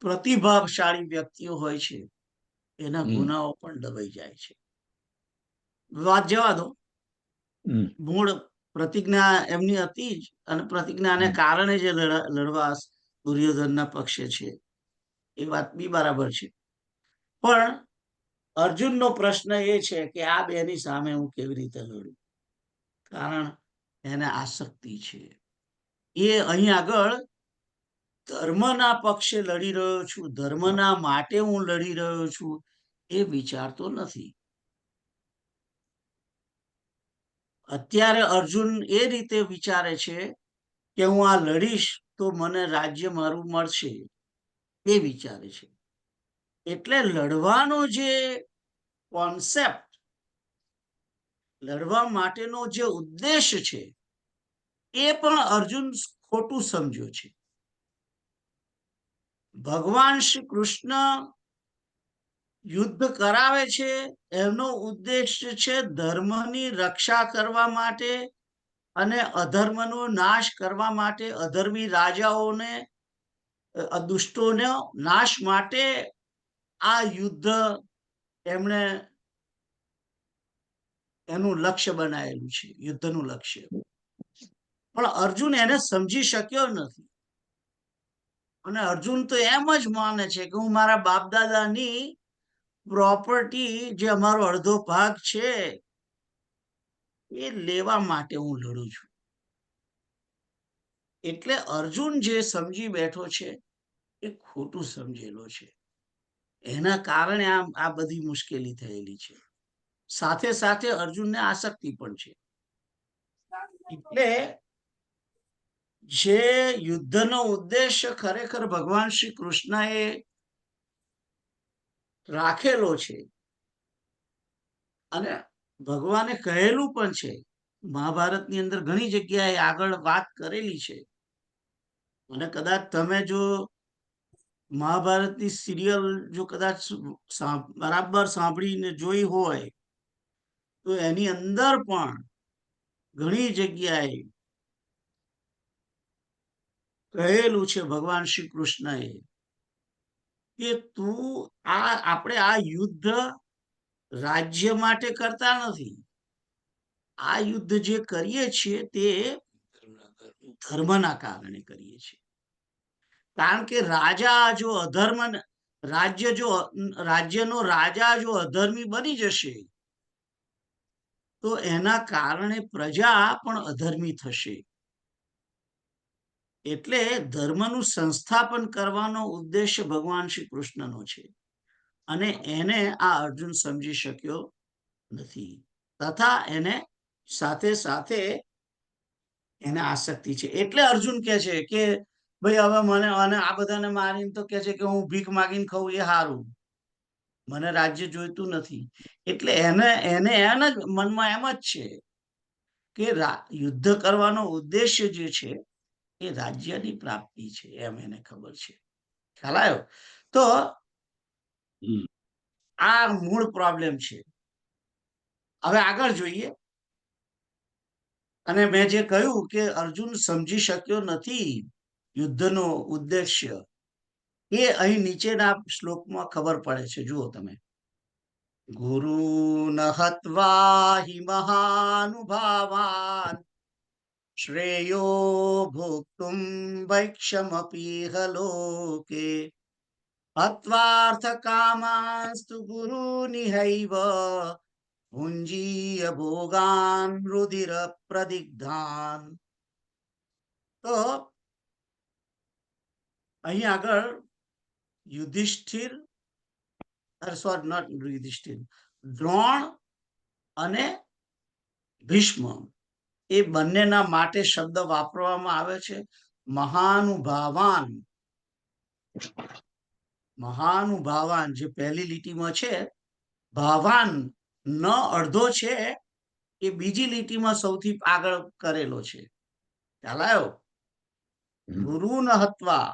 પ્રતિભાશાળી વ્યક્તિઓ હોય છે એના ગુનાઓ પણ દબાઈ જાય છે. વાત જવા દો. મૂળ પ્રતિજ્ઞા એમની હતી જ, અને પ્રતિજ્ઞાને કારણે જે લડવા દુર્યોધનના પક્ષે છે એ વાત બી બરાબર છે. પણ અર્જુનનો પ્રશ્ન એ છે કે આ બેની સામે હું કેવી રીતે લડું, કારણ એને આસક્તિ છે. એ અહીં આગળ ધર્મના પક્ષે લડી રહ્યો છું, ધર્મના માટે હું લડી રહ્યો છું, એ વિચારતો નથી. અત્યારે અર્જુન એ રીતે વિચારે છે કે હું આ લડીશ તો મને રાજ્ય મારું મળશે, એ વિચારે છે. એટલે લડવાનો જે કોન્સેપ્ટ, લડવા માટેનો જે ઉદ્દેશ છે, એ પણ અર્જુન ખોટું સમજ્યો છે. ભગવાન શ્રી કૃષ્ણ યુદ્ધ કરાવે છે, એમનો ઉદ્દેશ છે ધર્મની રક્ષા કરવા માટે અને અધર્મનો નાશ કરવા માટે, અધર્મી રાજાઓને, દુષ્ટોનો નાશ માટે આ યુદ્ધ એમણે એનું લક્ષ્ય બનાવેલું છે, યુદ્ધનું લક્ષ્ય. પણ અર્જુન એને સમજી શક્યો નથી. અને અર્જુન તો એમ જ માને છે કે હું મારા બાપ દાદાની પ્રોપર્ટી, જે અમારો અડધો ભાગ છે, એ લેવા માટે હું લડું છું. એટલે અર્જુન જે સમજી બેઠો છે એ ખોટું સમજેલો છે. એના કારણે આ બધી મુશ્કેલી થયેલી છે. સાથે સાથે અર્જુનને આસક્તિ પણ છે. એટલે જે યુદ્ધનો ઉદ્દેશ ખરેખર ભગવાન શ્રી કૃષ્ણએ રાખેલો છે, અને ભગવાને કહેલું પણ છે, મહાભારતની અંદર ઘણી જગ્યાએ આગળ વાત કરેલી છે. અને કદાચ તમે જો મહાભારતની સિરિયલ જો કદાચ બરાબર સાંભળીને જોઈ હોય તો એની અંદર પણ ઘણી જગ્યાએ કહેલું છે ભગવાન શ્રી કૃષ્ણએ કે આપણે આ યુદ્ધ રાજ્ય માટે કરતા નથી. આ યુદ્ધ જે કરીએ છીએ તે ધર્મના કારણે કરીએ છીએ. કારણ કે રાજ્યનો રાજા જો અધર્મી બની જશે તો એના કારણે પ્રજા પણ અધર્મી થશે. એટલે ધર્મનું સંસ્થાપન કરવાનો ઉદ્દેશ ભગવાન શ્રી કૃષ્ણનો છે, અને એને આ અર્જુન સમજી શક્યો નથી. તથા એને સાથે સાથે એને આસક્તિ છે. એટલે અર્જુન કહે છે કે ભાઈ હવે મને અને આ બધાને મારીને તો કહે છે કે હું ભીખ માગીને ખાઉં એ સારું, મને રાજ્ય જોઈતું નથી. એટલે એના જ મનમાં એમ જ છે કે યુદ્ધ કરવાનો ઉદ્દેશ્ય જે છે એ રાજ્યની પ્રાપ્તિ છે, એમ એને ખબર છે. ખ્યાલ આવ્યો? તો આ મૂળ પ્રોબ્લેમ છે. હવે આગળ જોઈએ. અને મેં જે કહ્યું કે અર્જુન સમજી શક્યો નથી યુદ્ધનો ઉદ્દેશ્ય, એ અહીં નીચેના શ્લોકમાં ખબર પડે છે. જુઓ તમે. ગુરુન હત્વા હિ મહાનુભાવાન શ્રેયો ભોક્તુમ ભૈક્ષમપીહ લોકે હત્વાર્થ કામાંસ્તુ ગુરુનિહૈવ ભુંજીય ભોગાન રુધિર પ્રદિગ્ધાન. તો અહીં આગળ યુધિષ્ઠિર, સોરી નોટ યુધિષ્ઠિર, દ્રોણ અને ભીષ્મ, એ બંનેના માટે શબ્દ વાપરવામાં આવે છે મહાનુભાવાન. મહાનુભાવાન જે પહેલી લીટીમાં છે, ભાવાન ન અડધો છે, એ બીજી લીટીમાં સૌથી આગળ કરેલો છે. ખ્યાલ આવ્યો? ગુરુ ન હત્વા,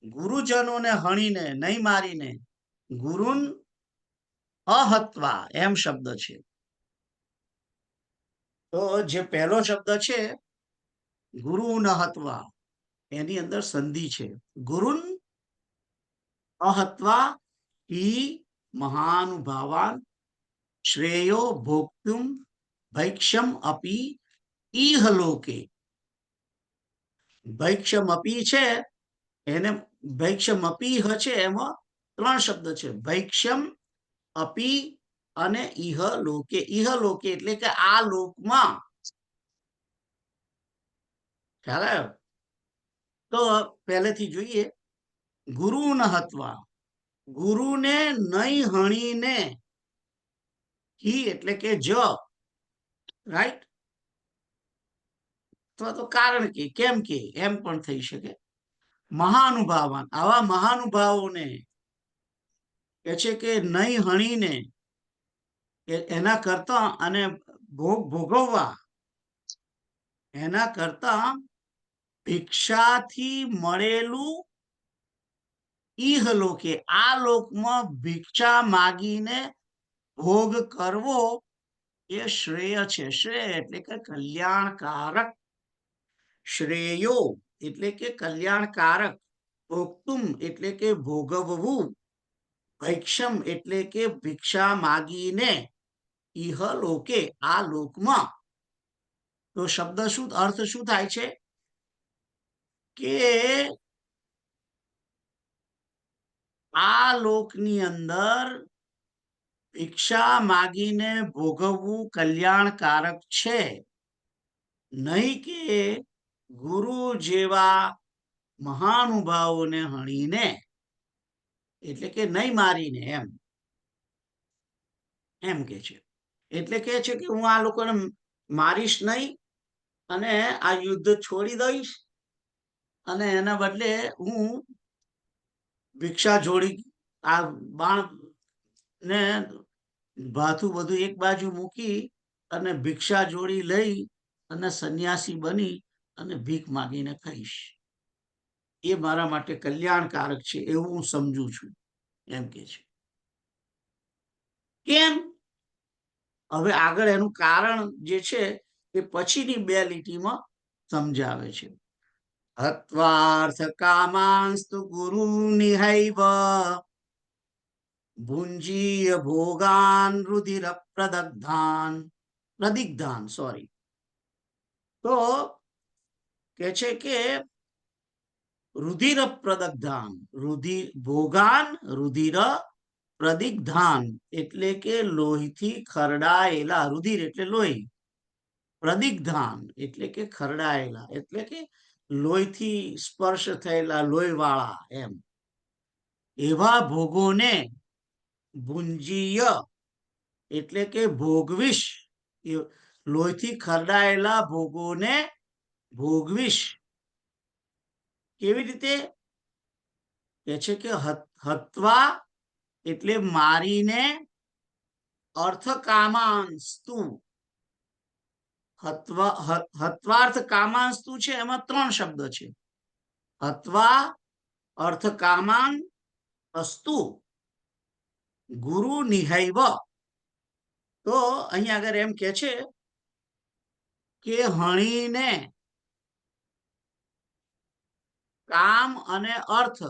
ગુરુજનોને હણીને, નહીં મારીને, ગુરુન અહત્વા એમ શબ્દ છે. તો જે પહેલો શબ્દ છે ગુરુ ન હત્વા, એની અંદર સંધિ છે. ગુરુન અહત્વા હિ મહાનુભાવાન શ્રેયો ભોક્તુમ ભૈક્ષમ અપી ઇહ લોકે. ભૈક્ષમ અપી છે, એને ભૈક્ષમ અપીહ છે, એમાં ત્રણ શબ્દ છે, ભૈક્ષમ, અપી અને ઇહ લોકે. ઇહ લોકે એટલે કે આ લોકમાં. ખ્યાલ આવ્યો? તો પહેલેથી જોઈએ. ગુરુ ન હત્વા, ગુરુને નહીં હણીને, હિ એટલે કે જ, રાઈટ? અથવા તો કારણ કે, કેમ કે, એમ પણ થઈ શકે. મહાનુભાવાન, આવા મહાનુભાવોને કે છે કે નહીં હણીને એના કરતા અને ભોગ ભોગવવા એના કરતા ભિક્ષાથી મળેલું ઈહલોકે, આ લોકમાં ભિક્ષા માગીને ભોગ કરવો એ શ્રેય છે. શ્રેય એટલે કે કલ્યાણકારક. શ્રેયો એટલે કે કલ્યાણકારક. ભોગતુમ એટલે કે ભોગવવું. ભૈક્ષમ એટલે કે ભિક્ષા માગીને. ઇહલોકે આ લોકમાં. તો શબ્દ શું, અર્થ શું થાય છે કે આ લોકની અંદર ભિક્ષા માગીને ભોગવવું કલ્યાણકારક છે, નહીં કે ગુરુ જેવા મહાનુભાવોને હણીને, એટલે કે નહીં મારીને. એમ કે છે. એટલે કે છે કે હું આ લોકોને મારીશ નહીં અને આ યુદ્ધ છોડી દઈશ અને એના બદલે હું ભિક્ષા જોડી આ બાણ ને ભાથું બધું એક બાજુ મૂકી અને ભિક્ષા જોડી લઈ અને સંન્યાસી બની અને ભીખ માગીને ખાઈશ. એ મારા માટે કલ્યાણકારક છે એવું હું સમજુ છું, એમ કે છે. કેમ? હવે આગળ એનું કારણ જે છે એ પછીની 2 લીટીમાં સમજાવે છે. હત્વાર્થ કામાંસ્તુ ગુરુ નિહૈવ ભુંજીય ભોગાન રુધિર પ્રદિગ્ધાન સોરી. તો કે છે કે રુધિર પ્રદગ્ધાન, ભોગાન રુધિર પ્રદિગ્ધાન એટલે કે લોહીથી ખરડાયેલા. રુધિર એટલે લોહી, પ્રદિગ્ધાન એટલે કે ખરડાયેલા, એટલે કે લોહીથી સ્પર્શ થયેલા, લોહીવાળા. એમ એવા ભોગોને ભુંજીય એટલે કે ભોગવીશ. લોહીથી ખરડાયેલા ભોગોને ભોગવીશ. કેવી રીતે? કે છે કે હત્વા એટલે મારીને, અર્થ કામાંસ્તુ. હત્વાર્થ કામાંસ્તુ છે, એમાં 3 શબ્દ છે. હત્વા, અર્થ કામાન, અસ્તુ, ગુરુ નિહૈવ. તો અહીંયા આગળ એમ કે છે કે હણીને કામ અને અર્થ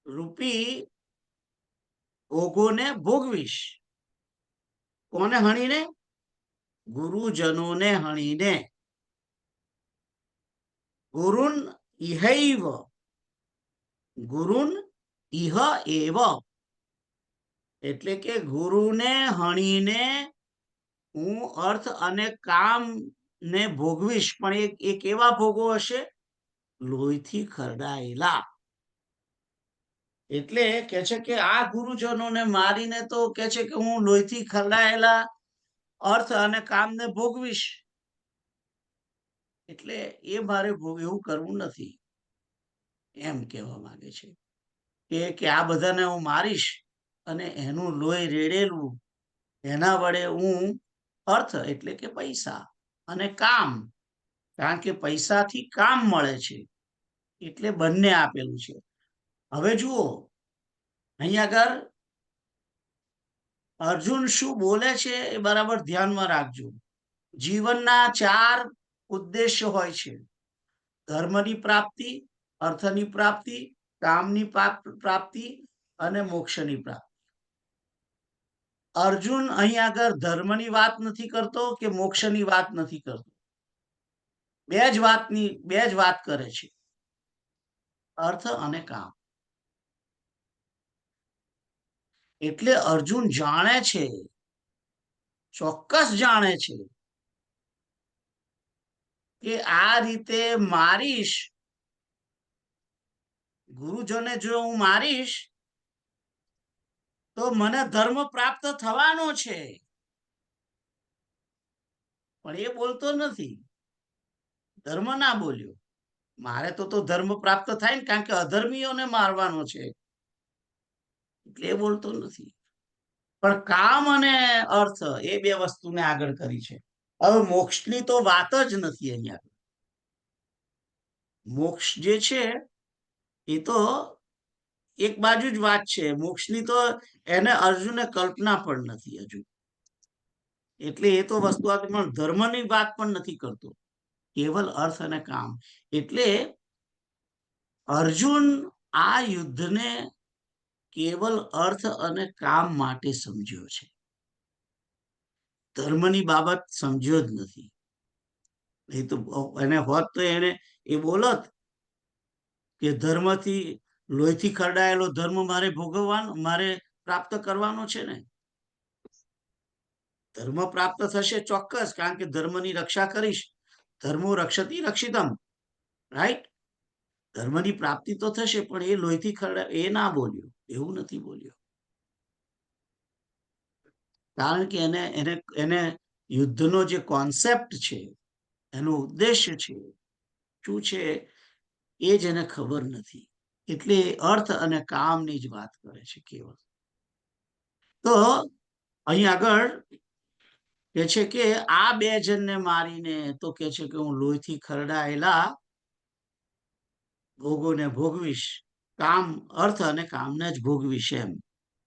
રૂપી ભોગોને ભોગવીશ. કોને હણીને? ગુરુજનોને હણીને. ગુરુન ઇહૈવ, ગુરુન ઇહ એવ એટલે કે ગુરુને હણીને હું અર્થ અને કામ ને ભોગવીશ. પણ એ કેવા ભોગો હશે? લોહીથી ખરડાયેલા. એટલે કે છે કે આ ગુરુજનોને મારીને તો કે છે કે હું લોહીથી ખરડાયેલા અર્થ અને કામને ભોગવીશ. એટલે એ મારે એવું કરવું નથી, એમ કહેવા માંગે છે કે આ બધાને હું મારીશ અને એનું લોહી રેડેલું એના વડે હું અર્થ એટલે કે પૈસા અને કામ, કારણ કે પૈસાથી કામ મળે છે એટલે બંને આપેલું છે. હવે જુઓ અહીંયા આગળ અર્જુન શું બોલે છે એ બરાબર ધ્યાનમાં રાખજો. જીવનના 4 ઉદ્દેશ્ય હોય છે: ધર્મની પ્રાપ્તિ, અર્થની પ્રાપ્તિ, કામની પ્રાપ્તિ અને મોક્ષની પ્રાપ્તિ. અર્જુન અહીં આગળ ધર્મની વાત નથી કરતો કે મોક્ષની વાત નથી કરતો. બે જ વાત કરે છે: અર્થ અને કામ. એટલે અર્જુન જાણે છે, ચોક્કસ જાણે છે કે આ રીતે મારીશ, ગુરુજનને જો હું મારીશ તો મને ધર્મ પ્રાપ્ત થવાનો છે. પણ એ બોલતો નથી, ધર્મ ના બોલ્યો. મારે તો ધર્મ પ્રાપ્ત થાય ને, કારણ કે અધર્મીઓને મારવાનો છે, એટલે એ બોલતો નથી. પણ કામ અને અર્થ એ બે વસ્તુને આગળ કરી છે. હવે મોક્ષની તો વાત જ નથી અહીંયા. મોક્ષ જે છે એ તો એક બાજુ જ વાત છે. મોક્ષની તો એને અર્જુને કલ્પના પણ નથી હજુ. એટલે એ તો વસ્તુ પણ ધર્મની વાત પણ નથી કરતો, કેવલ અર્થ અને કામ. એટલે અર્જુન આ યુદ્ધને કેવલ અર્થ અને કામ માટે સમજ્યો છે, ધર્મની બાબત સમજ્યો જ નથી. એ તો એને હોત તો એને એ બોલત કે ધર્મથી લોહીથી ખરડાયેલો ધર્મ મારે ભોગવવાનો, મારે પ્રાપ્ત કરવાનો છે ને. ધર્મ પ્રાપ્ત થશે ચોક્કસ, કારણ કે ધર્મની રક્ષા કરીશ. ધર્મો રક્ષતી રક્ષિતમ, રાઈટ. ધર્મની પ્રાપ્તિ તો થશે, પણ એ લોહીથી ખરડાય એ ના બોલ્યો, એવું નથી બોલ્યો. કારણ કે એને એને એને યુદ્ધનો જે કોન્સેપ્ટ છે, એનો ઉદ્દેશ્ય છે શું છે એ જ એને ખબર નથી. એટલે અર્થ અને કામની જ વાત કરે છે કેવળ. તો અહીં આગળ કે છે કે આ બે જણને મારીને તો કે છે કે હું લોહીથી ખરડાયેલા ભોગોને ભોગવીશ, કામ અર્થ અને કામને જ ભોગવીશ, એમ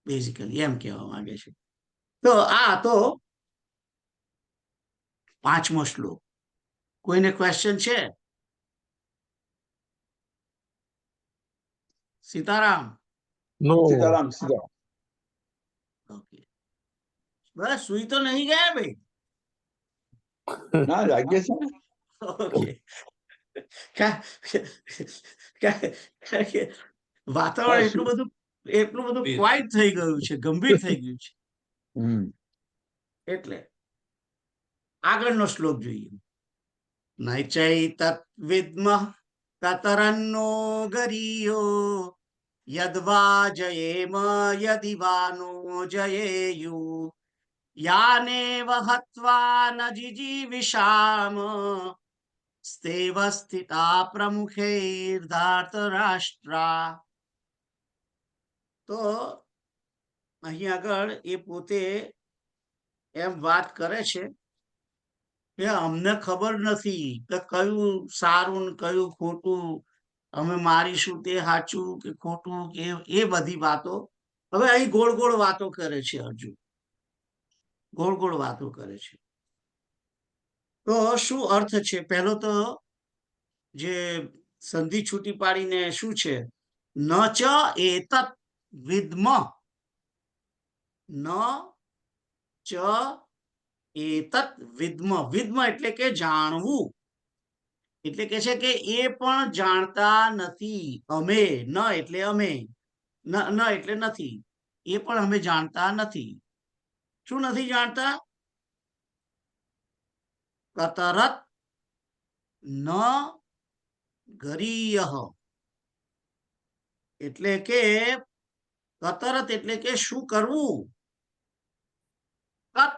બેઝિકલી એમ કહેવા માંગે છે. તો આ તો 5મો શ્લોક. કોઈને ક્વેશ્ચન છે? સીતારામ. નો સીતારામ સીતારામ. ઓકે, બસ સુઈ તો નહીં ગયા ભાઈ? ના લાગે છે ને. ઓકે. વાતાવરણ એટલું બધું ક્વાઇટ થઈ ગયું છે, ગંભીર થઈ ગયું છે. એટલે આગળનો શ્લોક જોઈએ. નૈચૈતત વિદ્મઃ કતરન્નો ગરીયો યદ્વા જયેમ યદિ વા નો જયેયુ યાનેવ હત્વા ન જીજીવિષામ સ્તેવ સ્થિતા પ્રમુખૈર્ધાર્તરાષ્ટ્રા. તો અહીં આગળ એ પોતે એમ વાત કરે છે કે અમને ખબર નથી કે કયું સારું ને કયું ખોટું, અમે મારીશું તે સાચું કે ખોટું, કે એ બધી વાતો હવે અહીં ગોળ ગોળ વાતો કરે છે અર્જુન, ગોળ ગોળ વાતો કરે છે. તો શું અર્થ છે? પહેલો તો જે સંધિ છૂટી પાડીને શું છે, ન ચ એતત વિદ્મ, ન ચ એતત વિદ્મ. વિદ્મ એટલે કે જાણવું, એટલે કે છે કે એ પણ જાણતા નથી. અમે, ન એટલે અમે, ન એટલે નથી, એ પણ અમે જાણતા નથી. શું નથી જાણતા? કતરત ન ગરીય, એટલે કે કતરત એટલે કે શું કરવું, કત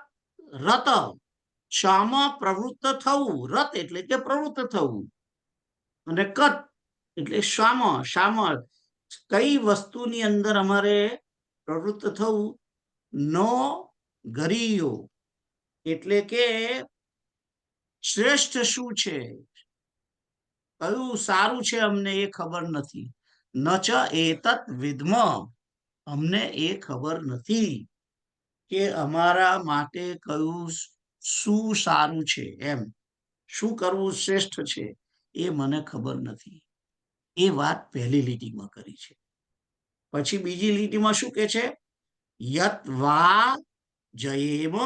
રત શામાં પ્રવૃત્ત થવું, રત એટલે કે પ્રવૃત્ત થવું, અને કત એટલે શામાં કઈ વસ્તુની અંદર અમારે પ્રવૃત્ત થવું. નો ગરીયો એટલે કે શ્રેષ્ઠ શું છે, કયું સારું છે, અમને એ ખબર નથી. ન ચ એતત વિદ્મ, અમને એ ખબર નથી કે અમારા માટે કયું શું સારું છે, એમ શું કરવું શ્રેષ્ઠ છે એ મને ખબર નથી. એ વાત પહેલી લીટીમાં કરી છે. પછી બીજી લીટીમાં શું કે છે? યત વા જયેમ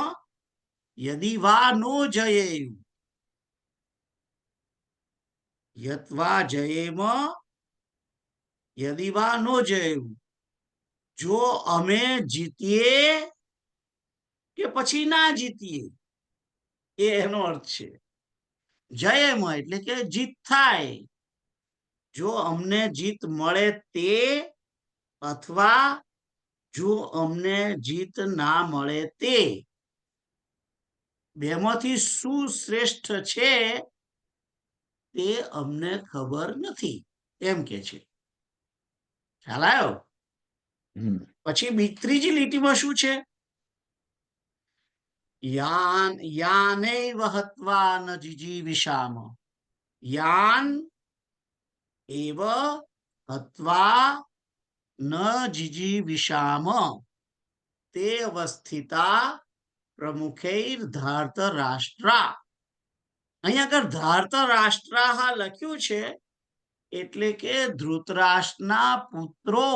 યદિ વા નો જયેયુ, યત વા જયેમ યદિ વા નો જયેયુ, જો અમે જીતીએ કે પછી ના જીતીએ, એ એનો અર્થ છે. જયેમ એટલે કે જીત થાય, જો અમને જીત મળે તે, અથવા જો અમને જીત ના મળે તે. બેમાંથી શું શ્રેષ્ઠ છે તે અમને ખબર નથી, એમ કે છે. ખ્યાલ આવ્યો? પછી ત્રીજી લીટીમાં શું છે? યાનૈવ હત્વા ન જીજીવિષામ, યાન એવ હત્વા ન જીજીવિષામ તે અવસ્થિતા પ્રમુખૈર ધાર્ત રાષ્ટ્રા. અહીંયા આગળ ધાર્ત રાષ્ટ્રાહ લખ્યું છે એટલે કે ધૃતરાષ્ટ્રના પુત્રો,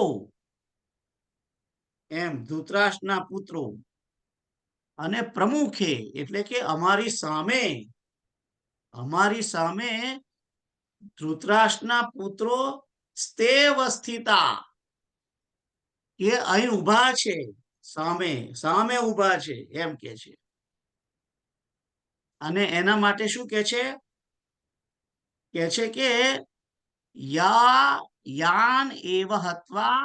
એમ ધૃતરાષ્ટ્રના પુત્રો. અને પ્રમુખે એટલે કે અમારી સામે ધૃતરાષ્ટ્રના પુત્રો સ્તેવ સ્થિતા, એ અહીં ઉભા છે, સામે ઉભા છે, એમ કે છે. અને એના માટે શું કે છે કે યાન એવ હત્વા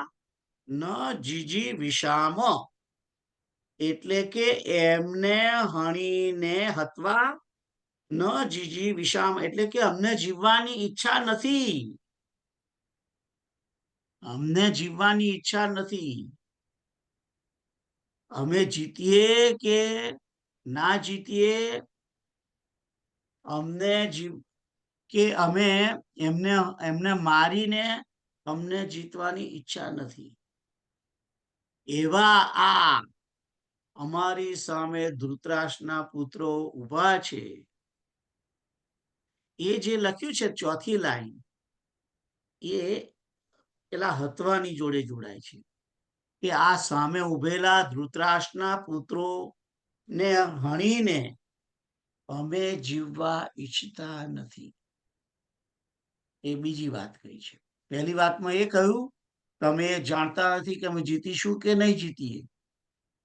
ન જીજીવિષામ, એટલે કે એમને હણીને હત્વા ન જીજીવિષામ, એટલે કે અમને જીવવાની ઈચ્છા નથી, અમને જીવવાની ઈચ્છા નથી. અમે જીતીએ કે ના જીતીએ, અમને અમે એમને મારીને અમને જીતવાની ઈચ્છા નથી. એવા આ અમારી સામે ધૃતરાષ્ટ્રના પુત્રો ઉભા છે. એ જે લખ્યું છે ચોથી લાઈન, એ પેલા હત્વાની જોડે જોડાય છે કે આ સામે ઉભેલા ધૃતરાષ્ટ્રના પુત્રો ને હણીને અમે જીવવા ઈચ્છતા નથી. એ બીજી વાત કહી છે. પહેલી વાતમાં એ કહ્યું તમે જાણતા નથી કે અમે જીતીશું કે નહીં જીતીએ,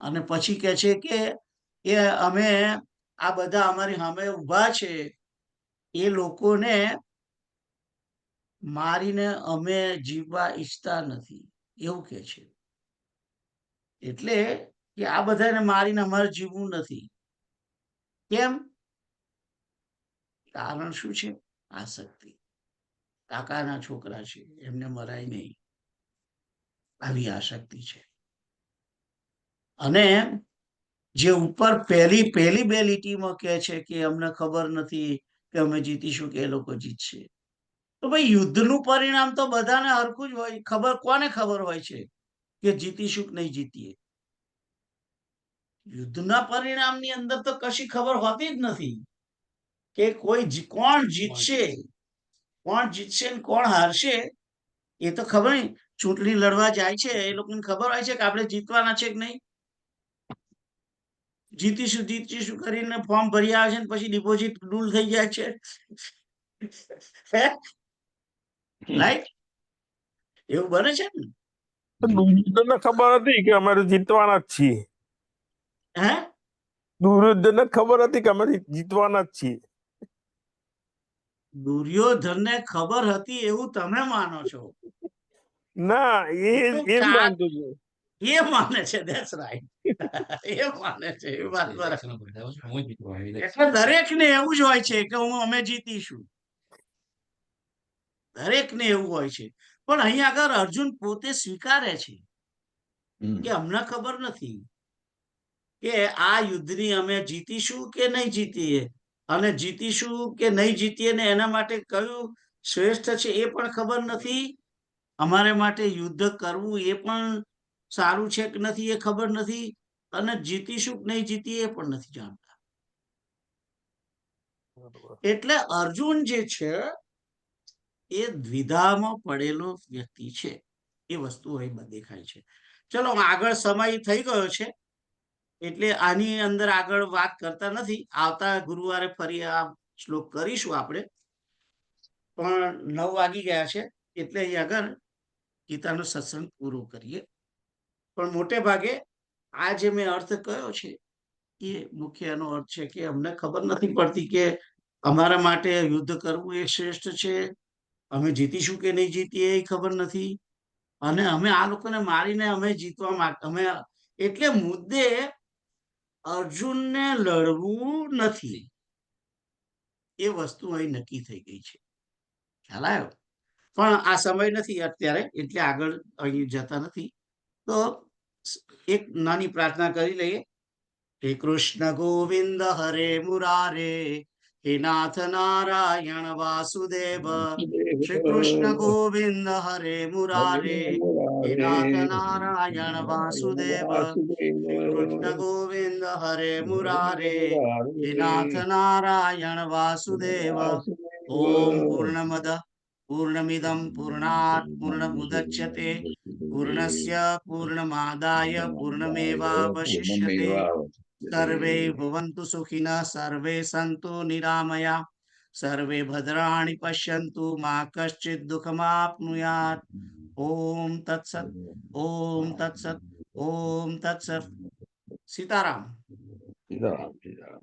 અને પછી કે છે કે એ અમે આ બધા અમારી સામે ઉભા છે એ લોકોને મારીને અમે જીવવા ઈચ્છતા નથી, એવું કે છે. એટલે કે આ બધાને મારીને અમારે જીવવું નથી. કેમ? કારણ શું છે? આસક્તિ. કાકાના છોકરા છે, એમને મરાય નહીં, આવી આસક્તિ છે. અને જે ઉપર પહેલી બે લીટીમાં કહે છે કે અમને ખબર નથી કે અમે જીતીશું કે એ લોકો જીતશે. તો ભાઈ યુદ્ધનું પરિણામ તો બધાને હરખું જ હોય. કોને ખબર હોય છે કે જીતીશું કે નહીં જીતીએ? યુદ્ધના પરિણામની અંદર તો કશી ખબર હોતી જ નથી કે કોણ જીતશે ને કોણ હારશે. એ તો ખબર નહીં. ચૂંટણી લડવા જાય છે એ લોકોને ખબર હોય છે કે આપણે જીતવાના છે કે નહીં. જીતીશું કરીને ફોર્મ ભરી આવે છે ને પછી ડિપોઝિટ ડૂલ થઈ જાય છે. રાઈટ? એવું બને છે ને. દુર્યોધનને ખબર હતી કે અમે જીતવાના જ છીએ. હે? દુર્યોધનને ખબર હતી કે અમે જીતવાના જ છીએ. દુર્યોધનને ખબર હતી એવું તમે માનો છો? ના, એ માનતો હતો. એ માને છે. That's right. એ માને છે. એ વાત બરાબર. એટલે દરેકને એવું જ હોય છે કે અમે જીતીશું. દરેકને એવું હોય છે. પણ અહીં આગળ અર્જુન પોતે સ્વીકારે છે કે અમને ખબર નથી કે આ યુદ્ધની અમે જીતીશું કે નહીં જીતીએ, અને જીતીશું કે નહીં જીતીએ ને એના માટે કયું શ્રેષ્ઠ છે એ પણ ખબર નથી. અમારે માટે યુદ્ધ કરવું એ પણ સારું છે કે નથી એ ખબર નથી, અને જીતીશું કે નહીં જીતીએ એ પણ નથી જાણતા. એટલે અર્જુન જે છે એ દ્વિધામાં પડેલો વ્યક્તિ છે. એ વસ્તુ અહીં દેખાય છે. ચલો આગળ સમય થઈ ગયો છે એટલે આની અંદર આગળ વાત કરતા નથી. આવતા ગુરુવારે ફરી આ શ્લોક કરીશું આપણે. પણ 9 વાગી ગયા છે એટલે અહીં આગળ ગીતાનો સત્સંગ પૂરો કરીએ. પણ મોટે ભાગે આ જે મેં અર્થ કયો છે એ મુખ્ય એનો અર્થ છે કે અમને ખબર નથી પડતી કે અમારા માટે યુદ્ધ કરવું એ શ્રેષ્ઠ છે, અમે જીતીશું કે નહીં જીતીએ એ ખબર નથી, અને અમે આ લોકોને મારીને અમે જીતવા માંગતા. એટલે મુદ્દે અર્જુનને લડવું નથી, એ વસ્તુ અહીં નક્કી થઈ ગઈ છે. ખ્યાલ આવ્યો? પણ આ સમય નથી અત્યારે, એટલે આગળ અહીં જતા નથી. તો એક નાની પ્રાર્થના કરી લઈએ. હે કૃષ્ણ ગોવિંદ હરે મુરારે, હે નાથ નારાયણ વાસુદેવ. શ્રી કૃષ્ણ ગોવિંદ હરે મુરારે, હે નાથ નારાયણ વાસુદેવ. શ્રી કૃષ્ણ ગોવિંદ હરે મુરારે, હે નાથ નારાયણ વાસુદેવ. ઓમ પૂર્ણમદ પૂર્ણમિદમ પૂર્ણાત પૂર્ણમુદચ્યતે પૂર્ણસ્ય પૂર્ણમાદાય પૂર્ણમેવાવશિષ્યતે. સર્વે ભવन्तु સુખિનઃ સર્વે સन्तु નિરામયા સર્વે ભદ્રાણિ પશ્યन्तु મા કશ્ચિત દુઃખમાપ્નુયાત. ઓમ તત્સત, ઓમ તત્સત, ઓમ તત્સત. સીતારામ. સીતારામ સીતારામ.